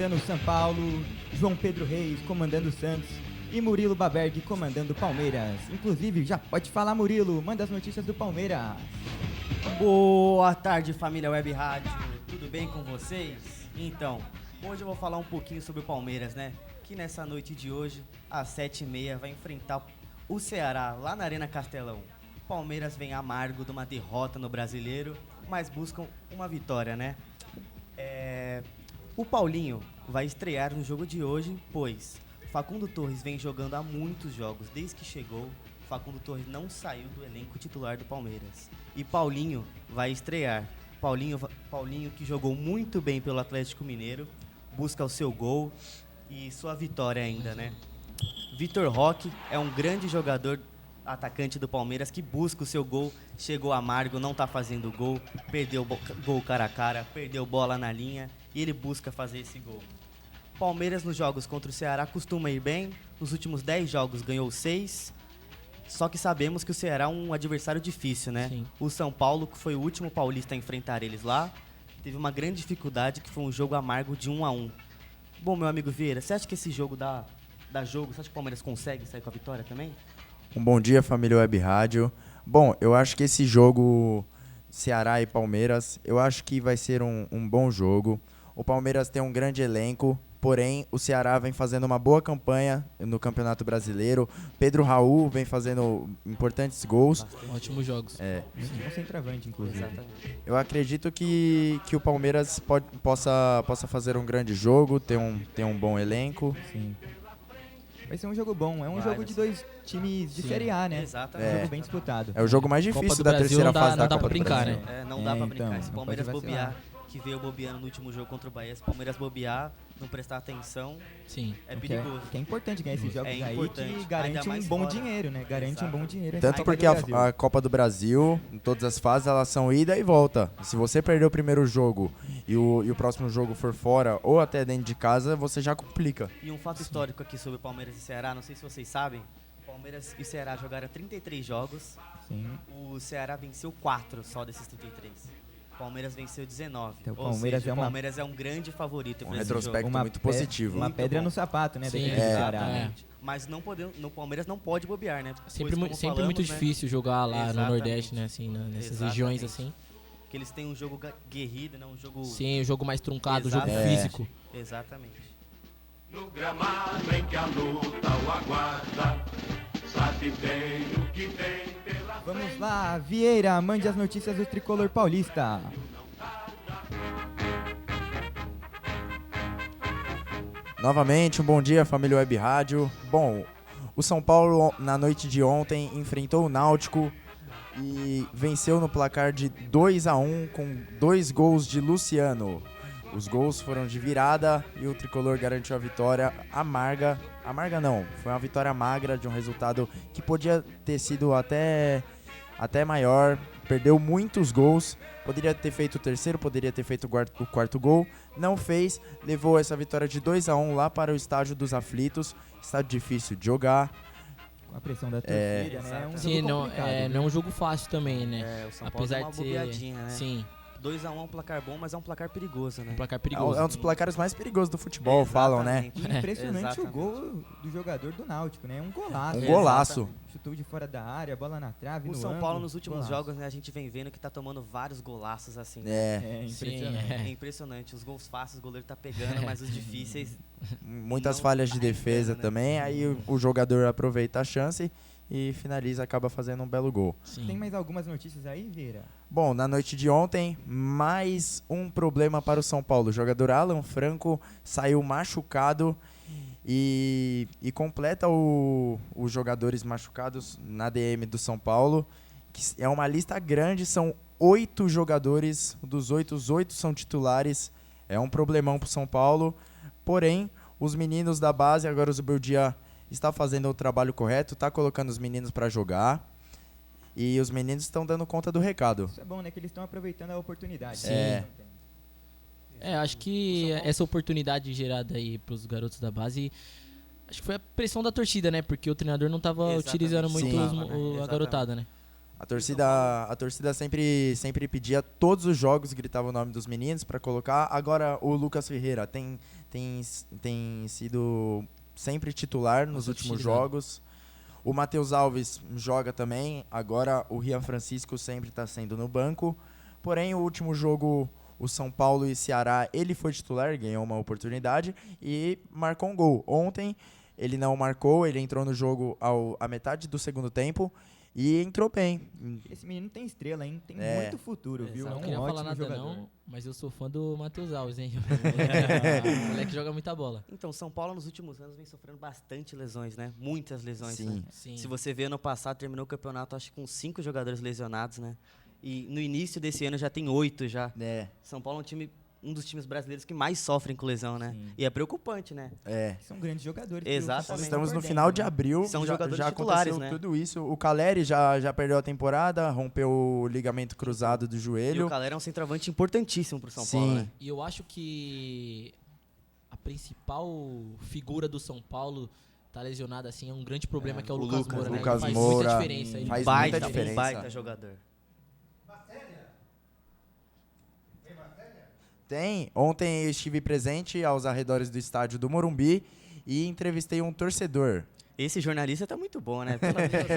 comandando São Paulo, João Pedro Reis comandando Santos e Murilo Baberg comandando Palmeiras. Inclusive, já pode falar, Murilo, manda as notícias do Palmeiras. Boa tarde, família Web Rádio, tudo bem com vocês? Então, hoje eu vou falar um pouquinho sobre o Palmeiras, né? Que nessa noite de hoje, às 7h30, vai enfrentar o Ceará lá na Arena Castelão. O Palmeiras vem amargo de uma derrota no Brasileiro, mas buscam uma vitória, né? O Paulinho vai estrear no jogo de hoje, pois Facundo Torres vem jogando há muitos jogos. Desde que chegou, Facundo Torres não saiu do elenco titular do Palmeiras. E Paulinho vai estrear. Paulinho que jogou muito bem pelo Atlético Mineiro, busca o seu gol e sua vitória ainda, né? Vitor Roque é um grande jogador, atacante do Palmeiras, que busca o seu gol, chegou amargo, não tá fazendo gol, perdeu gol cara a cara, perdeu bola na linha e ele busca fazer esse gol. Palmeiras nos jogos contra o Ceará costuma ir bem, nos últimos 10 jogos ganhou 6, só que sabemos que o Ceará é um adversário difícil, né? Sim. O São Paulo, que foi o último paulista a enfrentar eles lá, teve uma grande dificuldade, que foi um jogo amargo de 1-1. Bom, meu amigo Vieira, você acha que esse jogo dá jogo? Você acha que o Palmeiras consegue sair com a vitória também? Um bom dia, família Web Rádio. Bom, eu acho que esse jogo Ceará e Palmeiras, eu acho que vai ser um bom jogo. O Palmeiras tem um grande elenco, porém o Ceará vem fazendo uma boa campanha no Campeonato Brasileiro. Pedro Raul vem fazendo importantes gols. Ótimos jogos. Um centroavante, inclusive. Exatamente. Eu acredito que o Palmeiras possa fazer um grande jogo, ter um bom elenco. Sim. Vai ser um jogo bom, é um jogo de dois times de Série A, né? Exatamente. Um jogo bem disputado. É o jogo mais Copa difícil do da Brasil terceira não dá- fase da não dá Copa pra do brincar, Brasil. né? Não dá pra brincar. Então, Se o não Palmeiras pode vacilar. bobear, que veio bobeando no último jogo contra o Bahia, se o Palmeiras bobear, não prestar atenção, Sim. é Que é, perigoso. que é importante ganhar esses jogos aí, importante. que garante Ainda um mais bom fora. dinheiro, né? Garante um bom dinheiro. essa Tanto Copa porque do Brasil. a Copa do Brasil, em todas as fases, elas são ida e volta. Se você perder o primeiro jogo e o próximo jogo for fora ou até dentro de casa, você já complica. E um fato histórico aqui sobre Palmeiras e Ceará, não sei se vocês sabem, Palmeiras e Ceará jogaram 33 jogos, Sim. o Ceará venceu 4 só desses 33. O Palmeiras venceu 19. Então, o Ou Palmeiras seja, é o uma- Palmeiras é um grande favorito Um para esse retrospecto jogo. muito positivo. Uma Muito pedra bom. no sapato, né? Da Sim, equipe do Ceará. Exatamente. Mas não podendo, no Palmeiras não pode bobear, né? Sempre, Pois, como sempre falamos, muito né, difícil jogar lá no Exatamente. Nordeste, né? Assim, nessas Exatamente. regiões assim. Que eles têm um jogo guerrido, né? Um jogo... Sim, o jogo mais truncado, o jogo Exatamente. físico. Exatamente. No gramado em que a luta o aguarda, sabe bem o que tem pela Vamos lá, Vieira, mande as notícias do Tricolor Paulista. Novamente, um bom dia, família Web Rádio. Bom, o São Paulo, na noite de ontem, enfrentou o Náutico e venceu no placar de 2-1 com 2 gols de Luciano. Os gols foram de virada e o Tricolor garantiu a vitória amarga. Amarga não, foi uma vitória magra de um resultado que podia ter sido até maior. Perdeu muitos gols, poderia ter feito o terceiro, poderia ter feito o quarto gol. Não fez, levou essa vitória de 2-1 lá para o estádio dos aflitos. Estádio difícil de jogar. Com a pressão da torcida, né? É um Sim, jogo não complicado, é, viu? não é um jogo fácil também, né? O São Paulo deu uma bobeadinha, né? Sim, 2-1 é um placar bom, mas é um placar perigoso, né? um placar É perigoso. um dos placares mais perigosos do futebol, falam, né? Exatamente. E impressionante o Exatamente. gol do jogador do Náutico, né? Um golaço. Um golaço. Chutou de fora da área, bola na trave, O no São ângulo, Paulo nos últimos golaço. jogos, né, a gente vem vendo que tá tomando vários golaços assim. Né? É, É Sim, impressionante. É impressionante. Os gols fáceis o goleiro tá pegando, mas os difíceis muitas Não falhas de tá defesa entrando, né? também. Aí o jogador aproveita a chance e finaliza, acaba fazendo um belo gol. Sim. Tem mais algumas notícias aí, Vieira? Bom, na noite de ontem, mais um problema para o São Paulo. O jogador Alan Franco saiu machucado e completa os jogadores machucados na DM do São Paulo, que é uma lista grande, são 8 jogadores, dos 8, os 8 são titulares. É um problemão para o São Paulo, porém, os meninos da base, agora o Zubeldia está fazendo o trabalho correto, está colocando os meninos para jogar. E os meninos estão dando conta do recado. Isso é bom, né? Que eles estão aproveitando a oportunidade. Sim. É. Acho que essa oportunidade gerada aí pros garotos da base, acho que foi a pressão da torcida, né? Porque o treinador não tava Exatamente. utilizando muito Sim. a garotada, né? A torcida sempre pedia todos os jogos, gritava o nome dos meninos para colocar. Agora o Lucas Ferreira tem sido sempre titular nos últimos jogos. O Matheus Alves joga também. Agora o Rian Francisco sempre está sendo no banco. Porém, o último jogo, o São Paulo e Ceará, ele foi titular, ganhou uma oportunidade e marcou um gol. Ontem ele não marcou, ele entrou no jogo à metade do segundo tempo. E entrou bem. Esse menino tem estrela, hein? Tem muito futuro, viu? Não É um queria ótimo falar nada jogador. não, mas eu sou fã do Matheus Alves, hein? O moleque joga muita bola. Então, São Paulo nos últimos anos vem sofrendo bastante lesões, né? Muitas lesões, Sim. né? Sim. Se você vê, ano passado terminou o campeonato, acho que com 5 jogadores lesionados, né? E no início desse ano já tem 8 já. São Paulo é um dos times brasileiros que mais sofrem com lesão, né? Sim. E é preocupante, né? São grandes jogadores. Exatamente. Estamos no final de abril, São já jogadores aconteceu titulares, né? tudo isso. O Caleri já perdeu a temporada, rompeu o ligamento cruzado do E joelho. o Calera é um centroavante importantíssimo pro São Sim. Paulo, né? E eu acho que a principal figura do São Paulo tá lesionada, assim, é um grande problema que é o o Lucas Lucas, Moura, né? né? Lucas Ele faz Moura muita diferença. Ele faz baita, muita diferença. baita jogador. Tem. Ontem eu estive presente aos arredores do estádio do Morumbi e entrevistei um torcedor. Esse jornalista tá muito bom, né? Pelo amor de Deus,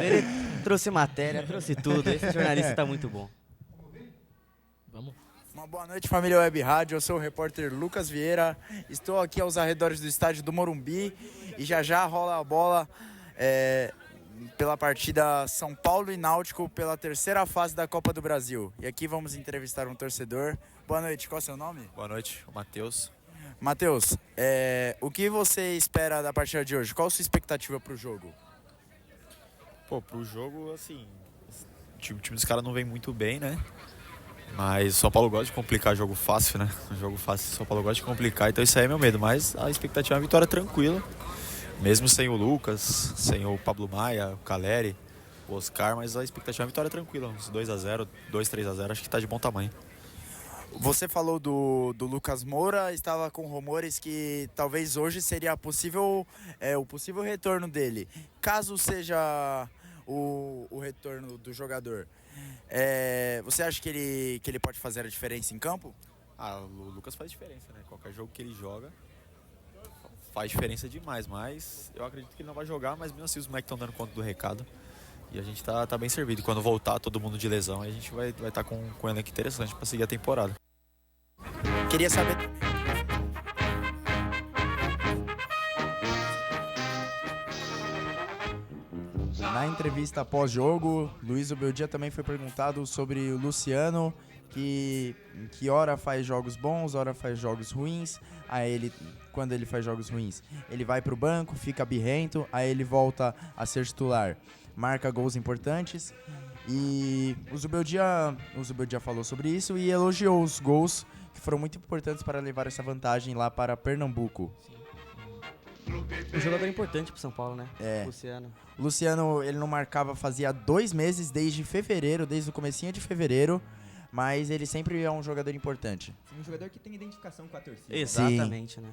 ele trouxe matéria, trouxe tudo. Esse jornalista tá muito bom. Vamos. Uma boa noite, família Web Rádio. Eu sou o repórter Lucas Vieira. Estou aqui aos arredores do estádio do Morumbi e já rola a bola pela partida São Paulo e Náutico pela terceira fase da Copa do Brasil. E aqui vamos entrevistar um torcedor. Boa noite, qual é o seu nome? Boa noite, o Matheus. Matheus, o que você espera da partida de hoje? Qual a sua expectativa para o jogo? Pô, pro jogo, assim, o time dos caras não vem muito bem, né? Mas o São Paulo gosta de complicar jogo fácil, né? Um jogo fácil, o São Paulo gosta de complicar, então isso aí é meu medo. Mas a expectativa é uma vitória tranquila, mesmo sem o Lucas, sem o Pablo Maia, o Caleri, o Oscar, mas a expectativa é uma vitória tranquila, uns 2-0, 2-3-0, acho que tá de bom tamanho. Você falou do Lucas Moura, estava com rumores que talvez hoje seria o possível retorno dele. Caso seja o retorno do jogador, você acha que ele pode fazer a diferença em campo? O Lucas faz diferença, né? Qualquer jogo que ele joga faz diferença demais, mas eu acredito que ele não vai jogar, mas mesmo assim os moleques estão dando conta do recado. E a gente tá bem servido. E quando voltar todo mundo de lesão, a gente vai estar com um elenco interessante para seguir a temporada. Queria saber... Na entrevista pós-jogo, Luiz Ubeldia também foi perguntado sobre o Luciano, que hora faz jogos bons, hora faz jogos ruins. Aí quando ele faz jogos ruins, ele vai pro banco, fica birrento, aí ele volta a ser titular, marca gols importantes. E o Zubeldia falou sobre isso e elogiou os gols que foram muito importantes para levar essa vantagem lá para Pernambuco. Um jogador importante pro São Paulo, né? Luciano. O Luciano, ele não marcava fazia 2 meses, desde o comecinho de fevereiro, mas ele sempre é um jogador importante. Sim, um jogador que tem identificação com a torcida. Exatamente, né?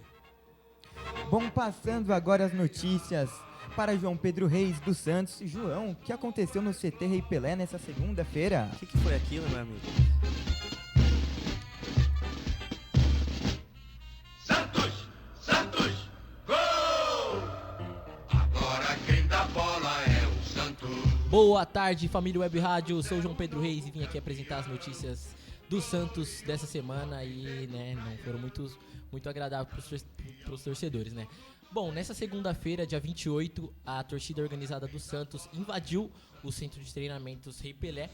Bom, passando agora as notícias para João Pedro Reis dos Santos. João, o que aconteceu no CT Rei Pelé nessa segunda-feira? O que foi aquilo, meu amigo? Santos, gol! Agora quem dá bola é o Santos. Boa tarde, família Web Rádio. Sou o João Pedro Reis e vim aqui apresentar as notícias do Santos dessa semana e, né, não foram muito agradáveis para os torcedores, né? Bom, nessa segunda-feira, dia 28, a torcida organizada do Santos invadiu o centro de treinamentos Rei Pelé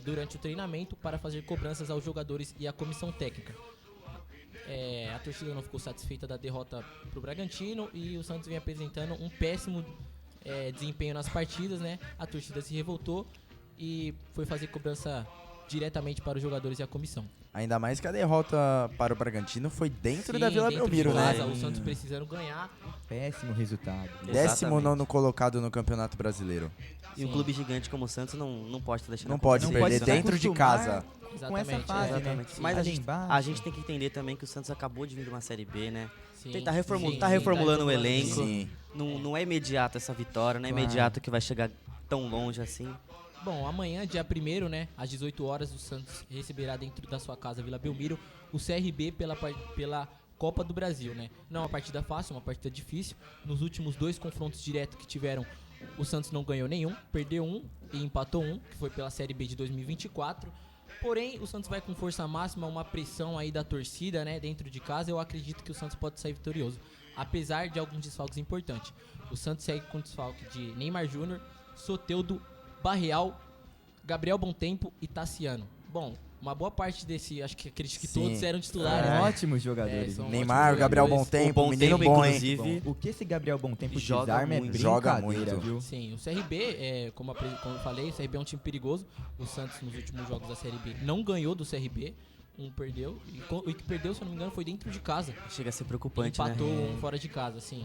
durante o treinamento para fazer cobranças aos jogadores e à comissão técnica. A torcida não ficou satisfeita da derrota para o Bragantino e o Santos vem apresentando um péssimo desempenho nas partidas, né? A torcida se revoltou e foi fazer cobrança diretamente para os jogadores e a comissão. Ainda mais que a derrota para o Bragantino foi dentro da Vila dentro Belmiro, de né? casa, o Santos precisando ganhar. Péssimo resultado. 19º colocado no Campeonato Brasileiro. E um clube gigante como o Santos não pode estar deixando Não pode acontecer perder isso, né? dentro de casa. Com essa Exatamente, fase, Exatamente. né? Mas Ali embaixo. a gente tem que entender também que o Santos acabou de vir de uma Série B, né? Sim, Tá reformulando sim, o tá elenco. Sim. Não é imediato essa vitória, não é Claro. imediato que vai chegar tão longe assim. Bom, amanhã, dia 1º, né, às 18 horas, o Santos receberá dentro da sua casa, Vila Belmiro, o CRB pela Copa do Brasil, né? Não é uma partida fácil, é uma partida difícil. Nos últimos 2 confrontos diretos que tiveram, o Santos não ganhou nenhum, perdeu um e empatou um, que foi pela Série B de 2024. Porém, o Santos vai com força máxima, uma pressão aí da torcida, né, dentro de casa. Eu acredito que o Santos pode sair vitorioso, apesar de alguns desfalques importantes. O Santos segue com desfalque de Neymar Júnior, Soteldo, Barreal, Gabriel Bontempo e Tassiano. Bom, uma boa parte desse, acredito que Sim. todos eram titulares, né? Ótimos jogadores. são Neymar, ótimos Gabriel jogadores. Bontempo, O menino Bontempo, bom, hein? inclusive, O que esse Gabriel Bontempo Joga desarma é muito. Joga brincadeira, muito. viu? Sim, o CRB, como eu falei, o CRB é um time perigoso. O Santos, nos últimos jogos da Série B, não ganhou do CRB. Um perdeu. E o que perdeu, se eu não me engano, foi dentro de casa. chega a ser preocupante, Empatou né? um fora de casa, assim.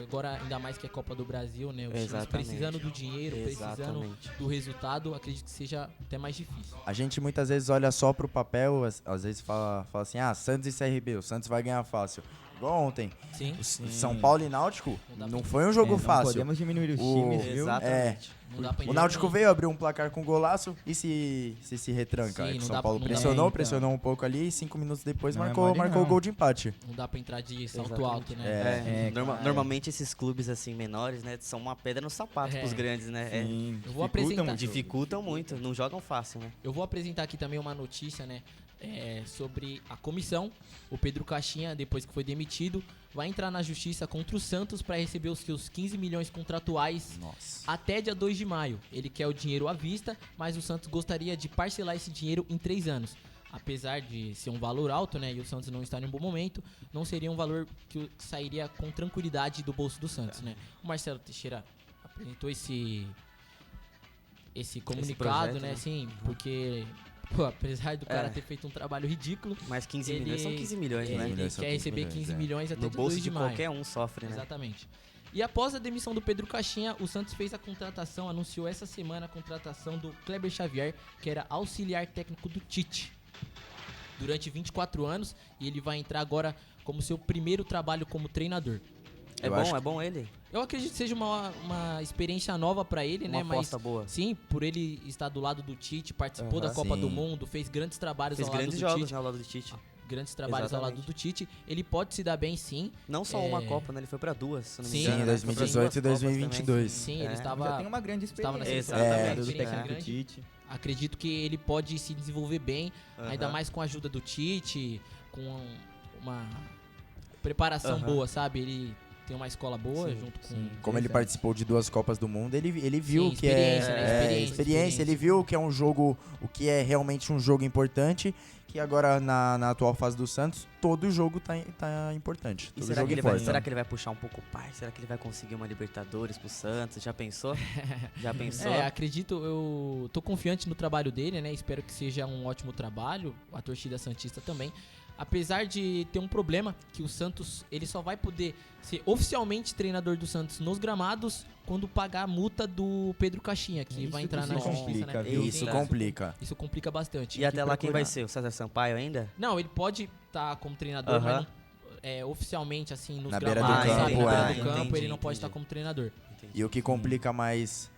Agora, ainda mais que é Copa do Brasil, né? Os times Exatamente. precisando do dinheiro, precisando Exatamente. do resultado, acredito que seja até mais difícil. A gente muitas vezes olha só pro papel, às vezes fala assim, Santos e CRB, o Santos vai ganhar fácil. Igual ontem, Sim, São Paulo e Náutico Não dá não pra- foi um jogo Não fácil. podemos diminuir os O- times, viu? Exatamente. não dá pra O Náutico enganar. veio, abriu um placar com golaço e se retranca. Sim, É que não São dá- Paulo não dá- pressionou, então. pressionou um pouco ali e 5 minutos depois Não é marcou mole, o não. gol de empate. Não dá pra entrar de salto Exatamente. alto, né? É, cara. Normalmente esses clubes assim menores, né, são uma pedra no sapato É. pros grandes, né? Sim, Eu vou dificultam apresentar- muito. Dificultam muito, não jogam fácil, né? Eu vou apresentar aqui também uma notícia, né, sobre a comissão. O Pedro Caixinha, depois que foi demitido, vai entrar na justiça contra o Santos para receber os seus 15 milhões contratuais Nossa. até dia 2 de maio. Ele quer o dinheiro à vista, mas o Santos gostaria de parcelar esse dinheiro em 3 anos. Apesar de ser um valor alto, né, e o Santos não estar em um bom momento, não seria um valor que sairia com tranquilidade do bolso do Santos, né? O Marcelo Teixeira apresentou esse comunicado, projeto, né, né? assim, porque, pô, apesar do cara É. ter feito um trabalho ridículo, Mas 15 Ele- milhões são 15 milhões, ele, né? milhões são quer 15 receber milhões, 15 é. milhões até No dia bolso 2 de de maio. qualquer um sofre, né? Exatamente. E após a demissão do Pedro Caixinha, o Santos fez a contratação, anunciou essa semana a contratação do Kleber Xavier, que era auxiliar técnico do Tite, durante 24 anos, e ele vai entrar agora como seu primeiro trabalho como treinador. É Eu bom, acho é bom ele? Eu acredito que seja uma experiência nova pra ele, Uma né? Mas aposta boa. sim, por ele estar do lado do Tite, participou da Aham. Copa Sim. do Mundo, fez grandes trabalhos Fez ao lado grandes do jogos, Tite. né, ao lado do Tite. Grandes trabalhos ao lado Exatamente. do Tite. Ele pode se dar bem, sim. Não só uma Copa, né? Ele foi pra duas, se não me Sim, engano. Sim, né? 2018 e Foi pra duas Copas 2022. Sim, É. ele Já estava. tem uma grande estava na experiência. seleção, do experiência técnico grande. Tite. Acredito que ele pode se desenvolver bem, Aham. ainda mais com a ajuda do Tite, com uma preparação Aham. boa, sabe? Ele tem uma escola boa Sim, junto com. sim. Como ele Interessante. participou de 2 Copas do Mundo, ele viu Sim, que é experiência, né? Experiência. experiência, ele viu que é um jogo, o que é realmente um jogo importante, que agora na atual fase do Santos, todo jogo tá importante. E Todo será jogo que, ele vai, importa. será que ele vai puxar um pouco o pai? Será que ele vai conseguir uma Libertadores pro Santos? Já pensou? Já pensou? Acredito, eu tô confiante no trabalho dele, né? Espero que seja um ótimo trabalho, a torcida santista também. Apesar de ter um problema, que o Santos, ele só vai poder ser oficialmente treinador do Santos nos gramados quando pagar a multa do Pedro Caixinha, que Isso vai entrar que na se justiça, complica, né? viu? Isso Eita. complica. Isso complica bastante. E até lá quem vai procurar. ser? O César Sampaio ainda? Não, ele pode estar como treinador, Aham. mas não, oficialmente, assim, nos Na beira do gramados, sabe? campo, Na beira é. do campo, Entendi, ele não pode entendi. estar como treinador. Entendi. E o que complica mais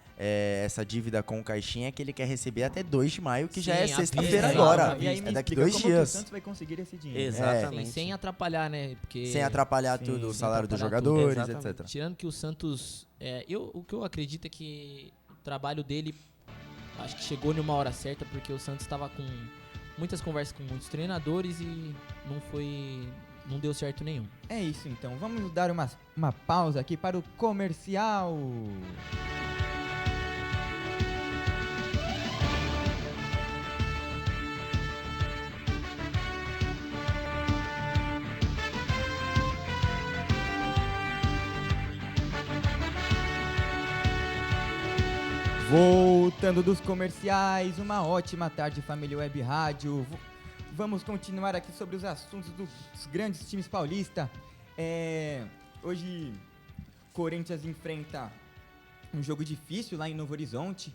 essa dívida com o Caixinha é que ele quer receber até 2 de maio, que já Sim, é à sexta-feira vista, agora. à E aí É me daqui explica 2 como que o dias. Santos vai conseguir esse dinheiro. Exatamente. Sem atrapalhar, né? Porque Sem atrapalhar Sim, tudo, o sem salário dos atrapalhar tudo. jogadores, Exatamente. etc. tirando que o Santos. O que eu acredito é que o trabalho dele acho que chegou numa hora certa, porque o Santos estava com muitas conversas com muitos treinadores e não deu certo nenhum. É isso então, vamos dar uma pausa aqui para o comercial. Voltando dos comerciais, uma ótima tarde, família Web Rádio. Vamos continuar aqui sobre os assuntos dos grandes times paulistas. Hoje, Corinthians enfrenta um jogo difícil lá em Novo Horizonte,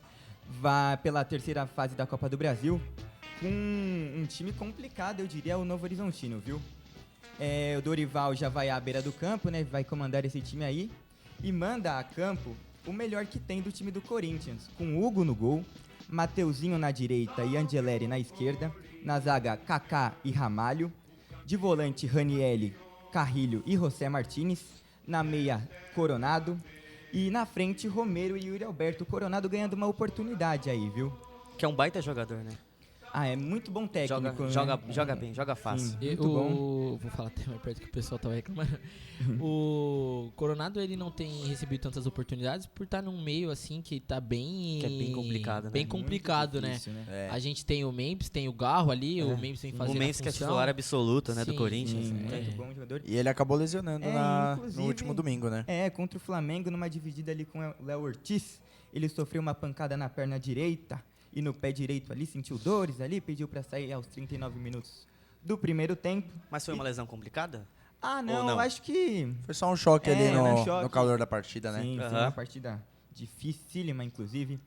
vai pela terceira fase da Copa do Brasil, com um time complicado, eu diria, o Novo Horizontino, viu? O Dorival já vai à beira do campo, né? Vai comandar esse time aí e manda a campo o melhor que tem do time do Corinthians, com Hugo no gol, Mateuzinho na direita e Angeleri na esquerda. Na zaga, Kaká e Ramalho. De volante, Ranielli, Carrilho e José Martínez. Na meia, Coronado. E na frente, Romero e Yuri Alberto. Coronado ganhando uma oportunidade aí, viu? Que é um baita jogador, né? Ah, é muito bom técnico, né? Joga bem, joga fácil. Sim, muito bom. Vou falar até mais perto que o pessoal tava reclamando. O Coronado, ele não tem recebido tantas oportunidades por estar num meio assim que tá bem... Que é bem complicado, né? Bem complicado, Muito difícil, né? É. A gente tem o Memphis, tem o Garro ali, o Memphis vem fazendo O Memphis a que é função. titular absoluto, né, do Sim, Corinthians. Sim, né? muito bom jogador. E ele acabou lesionando no inclusive, último domingo, né? Contra o Flamengo, numa dividida ali com o Léo Ortiz. Ele sofreu uma pancada na perna direita e no pé direito ali, sentiu dores ali, pediu pra sair aos 39 minutos do primeiro tempo. Mas foi uma lesão complicada? Ah, Ou não, não? acho que... Foi só um choque ali um choque. no calor da partida, né? Sim, Aham. uma partida dificílima, inclusive.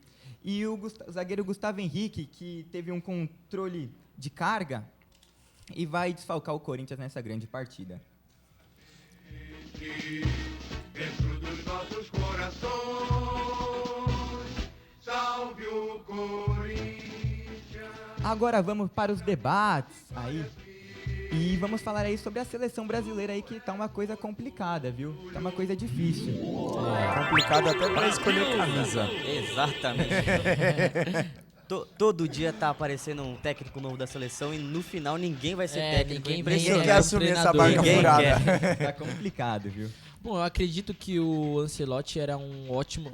E o zagueiro Gustavo Henrique, que teve um controle de carga e vai desfalcar o Corinthians nessa grande partida. Dentro dos nossos corações, salve o Corinthians. Agora vamos para os debates aí. E vamos falar aí sobre a seleção brasileira aí, que tá uma coisa complicada, viu? Tá uma coisa difícil. Complicado até pra escolher camisa. Exatamente. Todo dia tá aparecendo um técnico novo da seleção e no final ninguém vai ser técnico. ninguém Impressionante. Ninguém quer assumir essa treinador. barca Ninguém furada. Tá complicado, viu? Bom, eu acredito que o Ancelotti era um ótimo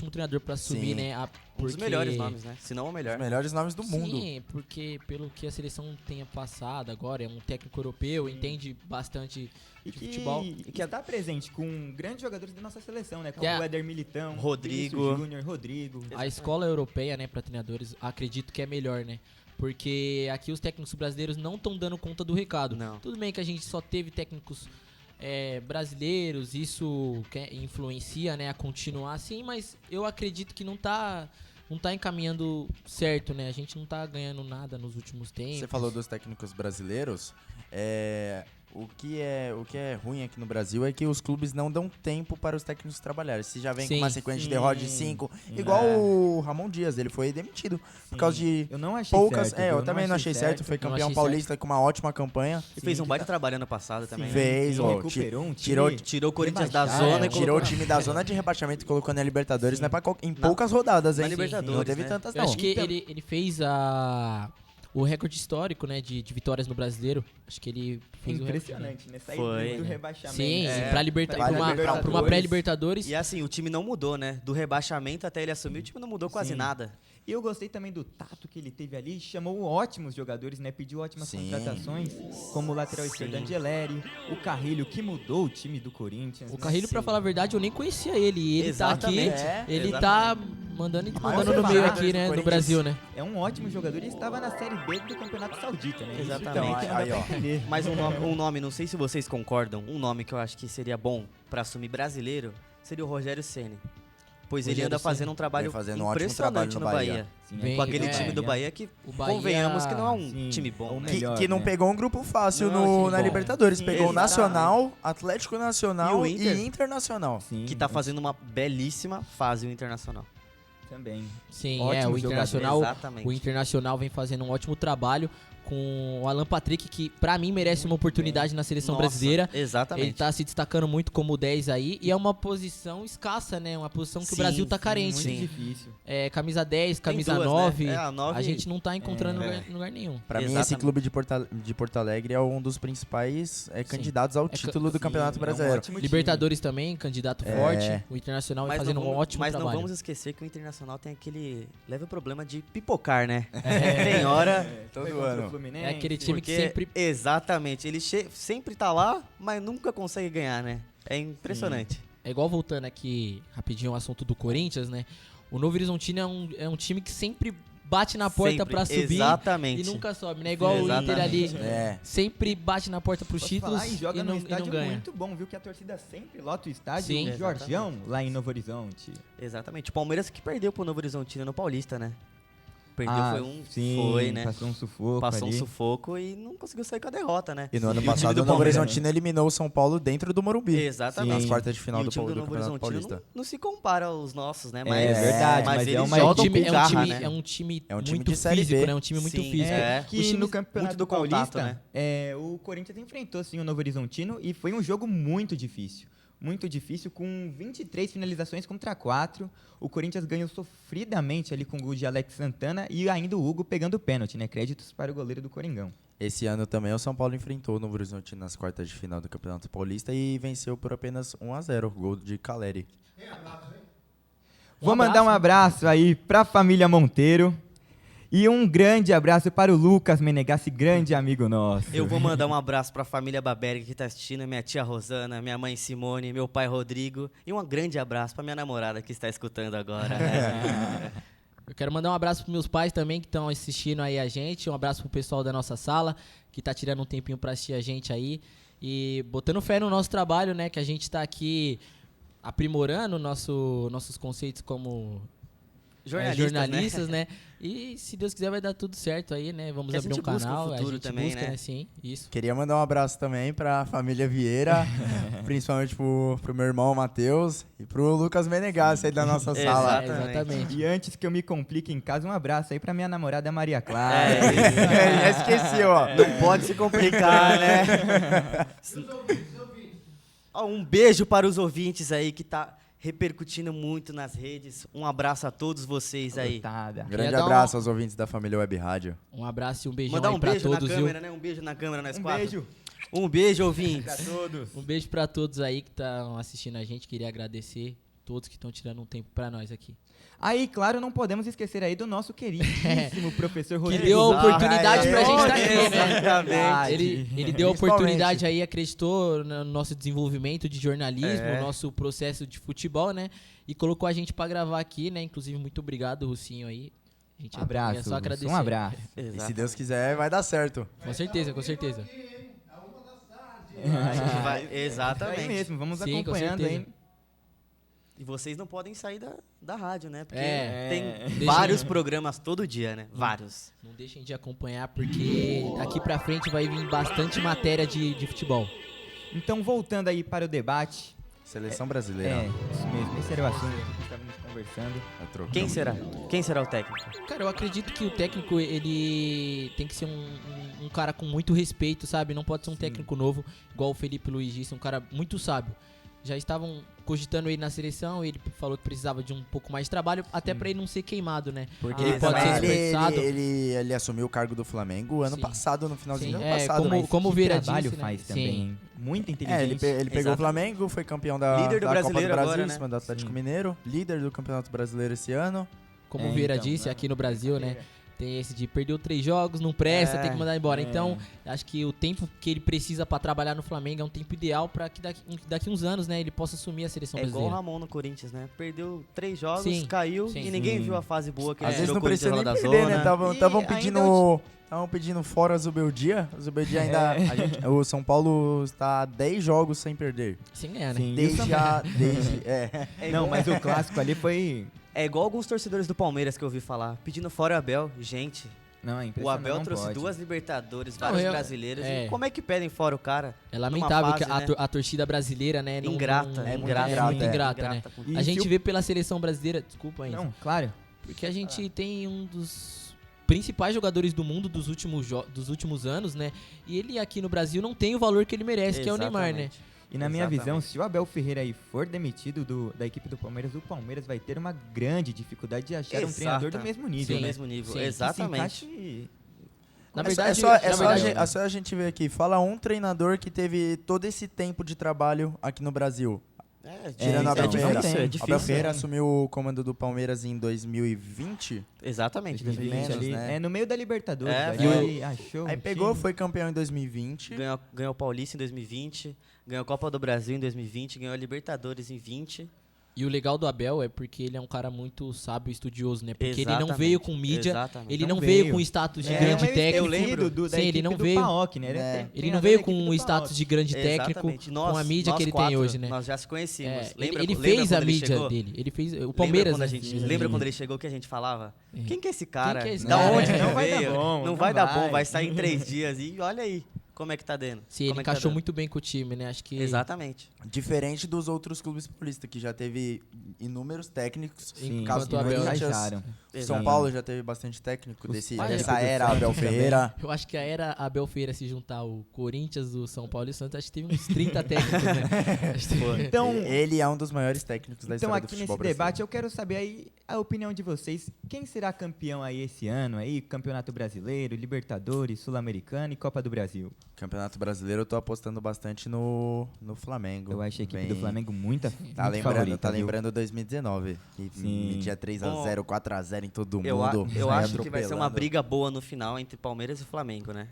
treinador pra assumir, Sim. né? Um dos melhores nomes, né? Se não o melhor. Os melhores nomes do mundo. Sim, porque pelo que a seleção tenha passado agora, é um técnico europeu, entende bastante E de que, futebol. e que está presente com grandes jogadores da nossa seleção, né? Como É. o Éder Militão, Rodrigo. Vinícius Júnior, Rodrigo. A escola europeia, né, para treinadores, acredito que é melhor, né? Porque aqui os técnicos brasileiros não estão dando conta do recado. Não. Tudo bem que a gente só teve técnicos brasileiros, isso influencia, né, a continuar assim, mas eu acredito que não tá encaminhando certo, né? A gente não tá ganhando nada nos últimos tempos. Você falou dos técnicos brasileiros. O que é ruim aqui no Brasil é que os clubes não dão tempo para os técnicos trabalharem. Se já vem com Sim. uma sequência de Sim. derrota de 5, igual o Ramon Dias, ele foi demitido por causa de Eu não achei poucas. certo. viu? Eu também não achei certo. Foi Não campeão achei paulista com uma ótima campanha. E fez um que baita tá- trabalho ano passado também. né? Fez, Sim, ó, recuperou um time. Tirou o Corinthians da rebaixado, zona e tirou Tirou o colocou time da zona de rebaixamento e colocou na Libertadores, Sim. né, em poucas rodadas, hein? na Libertadores, Não teve né? tantas, Eu não. acho que Então- ele fez o recorde histórico, né, de vitórias no Brasileiro. Acho que ele fez o recorde. Impressionante, né? Sair Foi, do né? rebaixamento. Sim, É, pra pra uma Libertadores. pré-Libertadores. E assim, o time não mudou, né? Do rebaixamento até ele assumir, o time não mudou quase Sim. nada. E eu gostei também do tato que ele teve ali, chamou ótimos jogadores, né? Pediu ótimas Sim. contratações, como o lateral esquerdo Angeleri, o Carrilho, que mudou o time do Corinthians. O né? Carrilho, pra falar a verdade, eu nem conhecia ele. E ele Exatamente, tá aqui, é, ele exatamente. tá mandando no maior meio jogador aqui, do né, no Corinthians. Brasil, né? É um ótimo jogador e estava na Série B do Campeonato Saudita, né? Exatamente. Isso também que não dá Aí, pra ó. entender. Mas um nome, não sei se vocês concordam, um nome que eu acho que seria bom pra assumir brasileiro seria o Rogério Ceni. Pois ele Rogério anda fazendo Ceni. um trabalho Vem fazendo um ótimo impressionante trabalho no no Bahia. Bahia. Sim, Vem- Com aquele é, time do Bahia que, O Bahia- convenhamos que não é um Sim, time bom, é o né? melhor, Que não né? pegou um grupo fácil Não, na sim, Libertadores. sim, Pegou o exatamente. Nacional, Atlético Nacional E o Inter. e Internacional. Sim, Que tá fazendo uma belíssima fase o Internacional. também. Sim, Ótimo o Internacional, Exatamente. o Internacional vem fazendo um ótimo trabalho com o Alan Patrick, que pra mim merece uma oportunidade na seleção Nossa, brasileira. Exatamente. Ele tá se destacando muito como 10 aí, e é uma posição escassa, né? Uma posição que o Sim, Brasil tá sim, carente. Muito Sim. difícil. Camisa 10, Tem camisa duas, né? 9, É, a 9 a gente não tá encontrando É. em lugar nenhum. Pra mim, esse Exatamente. clube de Porto Alegre é um dos principais candidatos ao título do Campeonato Sim, é um Brasileiro. ótimo time. Libertadores também, candidato É. forte. O Internacional vem fazendo um ótimo mas trabalho. não vamos esquecer que o Internacional tem aquele leve problema de pipocar, né? É. Tem hora... Foi todo contra ano. o Fluminense. É aquele time que Porque, sempre... exatamente, ele sempre tá lá, mas nunca consegue ganhar, né? É impressionante. É igual voltando aqui rapidinho ao assunto do Corinthians, né? O Novo Horizontino é um time que sempre bate na porta Sempre, pra subir exatamente. e nunca sobe, né? Igual o Inter Exatamente. ali, É. sempre bate na porta pros Posso títulos falar, e joga e num não estádio ganha. muito bom, viu? Que a torcida sempre lota o estádio. Sim. O Jorgião, lá em Novo Horizonte. Exatamente. O Palmeiras que perdeu pro Novo Horizontino no Paulista, né? Perdeu foi, né? Passou um sufoco Passou ali. um sufoco e não conseguiu sair com a derrota, né? E no ano o time passado do o Novo Palmeiras- Horizontino eliminou o São Paulo dentro do Morumbi. Exatamente. Nas quartas de final E do, o time do do Novo Campeonato Horizontino Paulista. não se compara aos nossos, né? É verdade, mas é eles uma jogam equipe- com garra, né? É um time É um time muito de Série físico, B. né? Um time muito Sim, físico. é. Que Os times no Campeonato muito do contato, Paulista, né? o Corinthians enfrentou sim o Novo Horizontino e foi um jogo muito difícil. Muito difícil, com 23 finalizações contra 4. O Corinthians ganhou sofridamente ali com o gol de Alex Santana e ainda o Hugo pegando o pênalti, né? Créditos para o goleiro do Coringão. Esse ano também o São Paulo enfrentou o Novo Horizontino nas quartas de final do Campeonato Paulista e venceu por apenas 1-0, gol de Caleri. Vou mandar um abraço aí para a família Monteiro e um grande abraço para o Lucas Menegassi, grande amigo nosso. Eu vou mandar um abraço pra família Baberg que tá assistindo, minha tia Rosana, minha mãe Simone, meu pai Rodrigo. E um grande abraço pra minha namorada que está escutando agora. Eu quero mandar um abraço pros meus pais também que estão assistindo aí a gente. Um abraço pro pessoal da nossa sala que tá tirando um tempinho pra assistir a gente aí. E botando fé no nosso trabalho, né? Que a gente tá aqui aprimorando nossos conceitos como jornalistas, né? E se Deus quiser vai dar tudo certo aí, né? Vamos Que a abrir um gente busca o canal, a futuro gente também, busca, né? Sim, isso. Queria mandar um abraço também pra família Vieira, principalmente pro meu irmão Matheus e pro Lucas Menegassi aí da nossa sala. Exatamente. E antes que eu me complique em casa, um abraço aí pra minha namorada Maria Clara. Já esqueci, ó. Não pode se complicar, né? Ó, um beijo para os ouvintes aí que tá repercutindo muito nas redes. Um abraço a todos vocês aí. Coitada. Grande dar abraço aos ouvintes da família Web Rádio. Um abraço e um beijão Mandar aí um pra beijo todos, na viu? câmera, né? Um beijo na câmera, nós Um quatro. beijo Um beijo, pra ouvintes. todos. Um beijo pra todos aí que estão assistindo a gente. Queria agradecer todos que estão tirando um tempo pra nós aqui. Aí, claro, não podemos esquecer aí do nosso queridíssimo professor Que Rodrigo. deu a oportunidade pra gente estar aqui, né? Exatamente. Ele deu a Principalmente. oportunidade aí, acreditou no nosso desenvolvimento de jornalismo, É. no nosso processo de futebol, né? E colocou a gente pra gravar aqui, né? Inclusive, muito obrigado, Russinho aí. A gente Abraço, é só Lúcio, agradecer. um abraço. E se Deus quiser, vai dar certo. Com certeza, com certeza. Aí Exatamente. mesmo, vamos Sim, com acompanhando certeza. aí. E vocês não podem sair da rádio, né? Porque É. tem Deixa- vários programas todo dia, né? Vários. Não deixem de acompanhar, porque daqui pra frente vai vir bastante matéria de futebol. Então, voltando aí para o debate. Seleção brasileira. Isso mesmo, esse era o assunto que estávamos conversando. Vai trocar. Quem será? Quem será o técnico? Cara, eu acredito que o técnico, ele tem que ser um cara com muito respeito, sabe? Não pode ser um técnico novo, igual o Felipe Luiz disse, um cara muito sábio. Já estavam cogitando ele na seleção, ele falou que precisava de um pouco mais de trabalho, até pra ele não ser queimado, né? Porque ele pode ser Ele, dispensado. ele assumiu o cargo do Flamengo ano Sim. passado, no finalzinho Sim, do ano passado. como- mas- como o que Vieira trabalho disse, né? faz Sim. também, hein? Muito É, inteligente. ele pegou Exato. o Flamengo, foi campeão da, Líder do da Copa do Brasileiro Brasil, agora, em né? cima do Atlético Sim. Mineiro, líder do Campeonato Brasileiro esse ano. Como É, o Vieira então, disse, né? aqui no Brasil, né? Tem esse de perdeu 3 jogos, não presta, É, tem que mandar embora. é. Então, acho que o tempo que ele precisa pra trabalhar no Flamengo é um tempo ideal pra que daqui uns anos, né, ele possa assumir a seleção É igual o brasileira. Ramon no Corinthians, né? Perdeu 3 jogos, Sim, caiu sim. e ninguém Sim. viu a fase boa que ele Às vezes tirou não o Corinthians precisa lá nem da perder, zona. né? Estavam E pedindo, pedindo fora o Zubeldia. O Zubeldia ainda... o São Paulo está há 10 jogos sem perder. Sem ganhar, né? Sim, e o Desde São- a... Desde, é. Não, mas o clássico ali foi... É igual alguns torcedores do Palmeiras que eu ouvi falar. Pedindo fora o Abel. Gente, Não, é o impressionante. Abel não trouxe pode. 2 Libertadores, Não, vários eu- brasileiros. é. E como é que pedem fora o cara? É lamentável fase, que a, né? a torcida brasileira, né? Ingrata, é muito ingrata. ingrata, muito é. ingrata, né? com- E A se gente o- vê pela seleção brasileira, desculpa aí, Não, claro. porque a gente tem um dos principais jogadores do mundo dos últimos anos, né? E ele aqui no Brasil não tem o valor que ele merece, que é o Neymar, né? Exatamente. E na minha visão, Exatamente. se o Abel Ferreira aí for demitido da equipe do Palmeiras, o Palmeiras vai ter uma grande dificuldade de achar um treinador do Exata. mesmo nível, Do né? mesmo nível, Sim. exatamente. Que se encaixe- Na É verdade, só, na é só verdade- é só a gente ver aqui. Fala um treinador que teve todo esse tempo de trabalho aqui no Brasil. Tirando então, Abel não Ferreira. tem. É Abel difícil. Ferreira assumiu o comando do Palmeiras em 2020. Exatamente. 2020 ali, né? no meio da Libertadores. É, ali, foi. ele achou Aí um pegou, time. foi campeão em 2020. Ganhou o Paulista em 2020, ganhou a Copa do Brasil em 2020, ganhou a Libertadores em 20. E o legal do Abel é porque ele é um cara muito sábio e estudioso, né? Porque ele não Exatamente, veio com mídia, exatamente. ele Não não veio veio. com status de É, grande meio técnico. esquecido da Sim, ele equipe não do veio. PAOK, né? Ele não veio com o status de grande técnico, Exatamente. com a mídia Nós que ele quatro, tem hoje, né? Nós já se conhecíamos. É, Lembra, ele lembra fez quando a ele mídia chegou? dele. Ele fez o Lembra Palmeiras, quando, né? a gente, lembra quando ele chegou que a gente falava? Quem que é esse cara? que é esse Da cara? onde É. que Não vai dar veio? bom, Não não vai dar bom, vai. vai sair em 3 dias. E olha aí como é que tá dando. Sim, ele Como é que tá encaixou dando. muito bem com o time, né? Acho que Exatamente. Diferente dos outros clubes paulistas, que já teve inúmeros técnicos. Sim, Caso do enquanto o Abel Corinthians, acharam. São Exato. Paulo já teve bastante técnico Os dessa técnicos era, do Abel Santos Ferreira. eu acho que a era Abel Ferreira se juntar o Corinthians, o São Paulo e o Santos, acho que teve uns 30 técnicos, né? Acho que teve- Então, Ele é um dos maiores técnicos da então história do aqui futebol nesse debate brasileiro. eu quero saber aí a opinião de vocês. Quem será campeão aí esse ano aí? Campeonato Brasileiro, Libertadores, Sul-Americano e Copa do Brasil. Campeonato Brasileiro eu tô apostando bastante no Flamengo. Eu achei a equipe Bem- do Flamengo muito Tá lembrando, favorita, viu? 2019. Que Sim. metia 3x0, 4x0 em todo Eu, mundo. eu saia acho que vai ser uma atropelando. briga boa no final entre Palmeiras e Flamengo, né?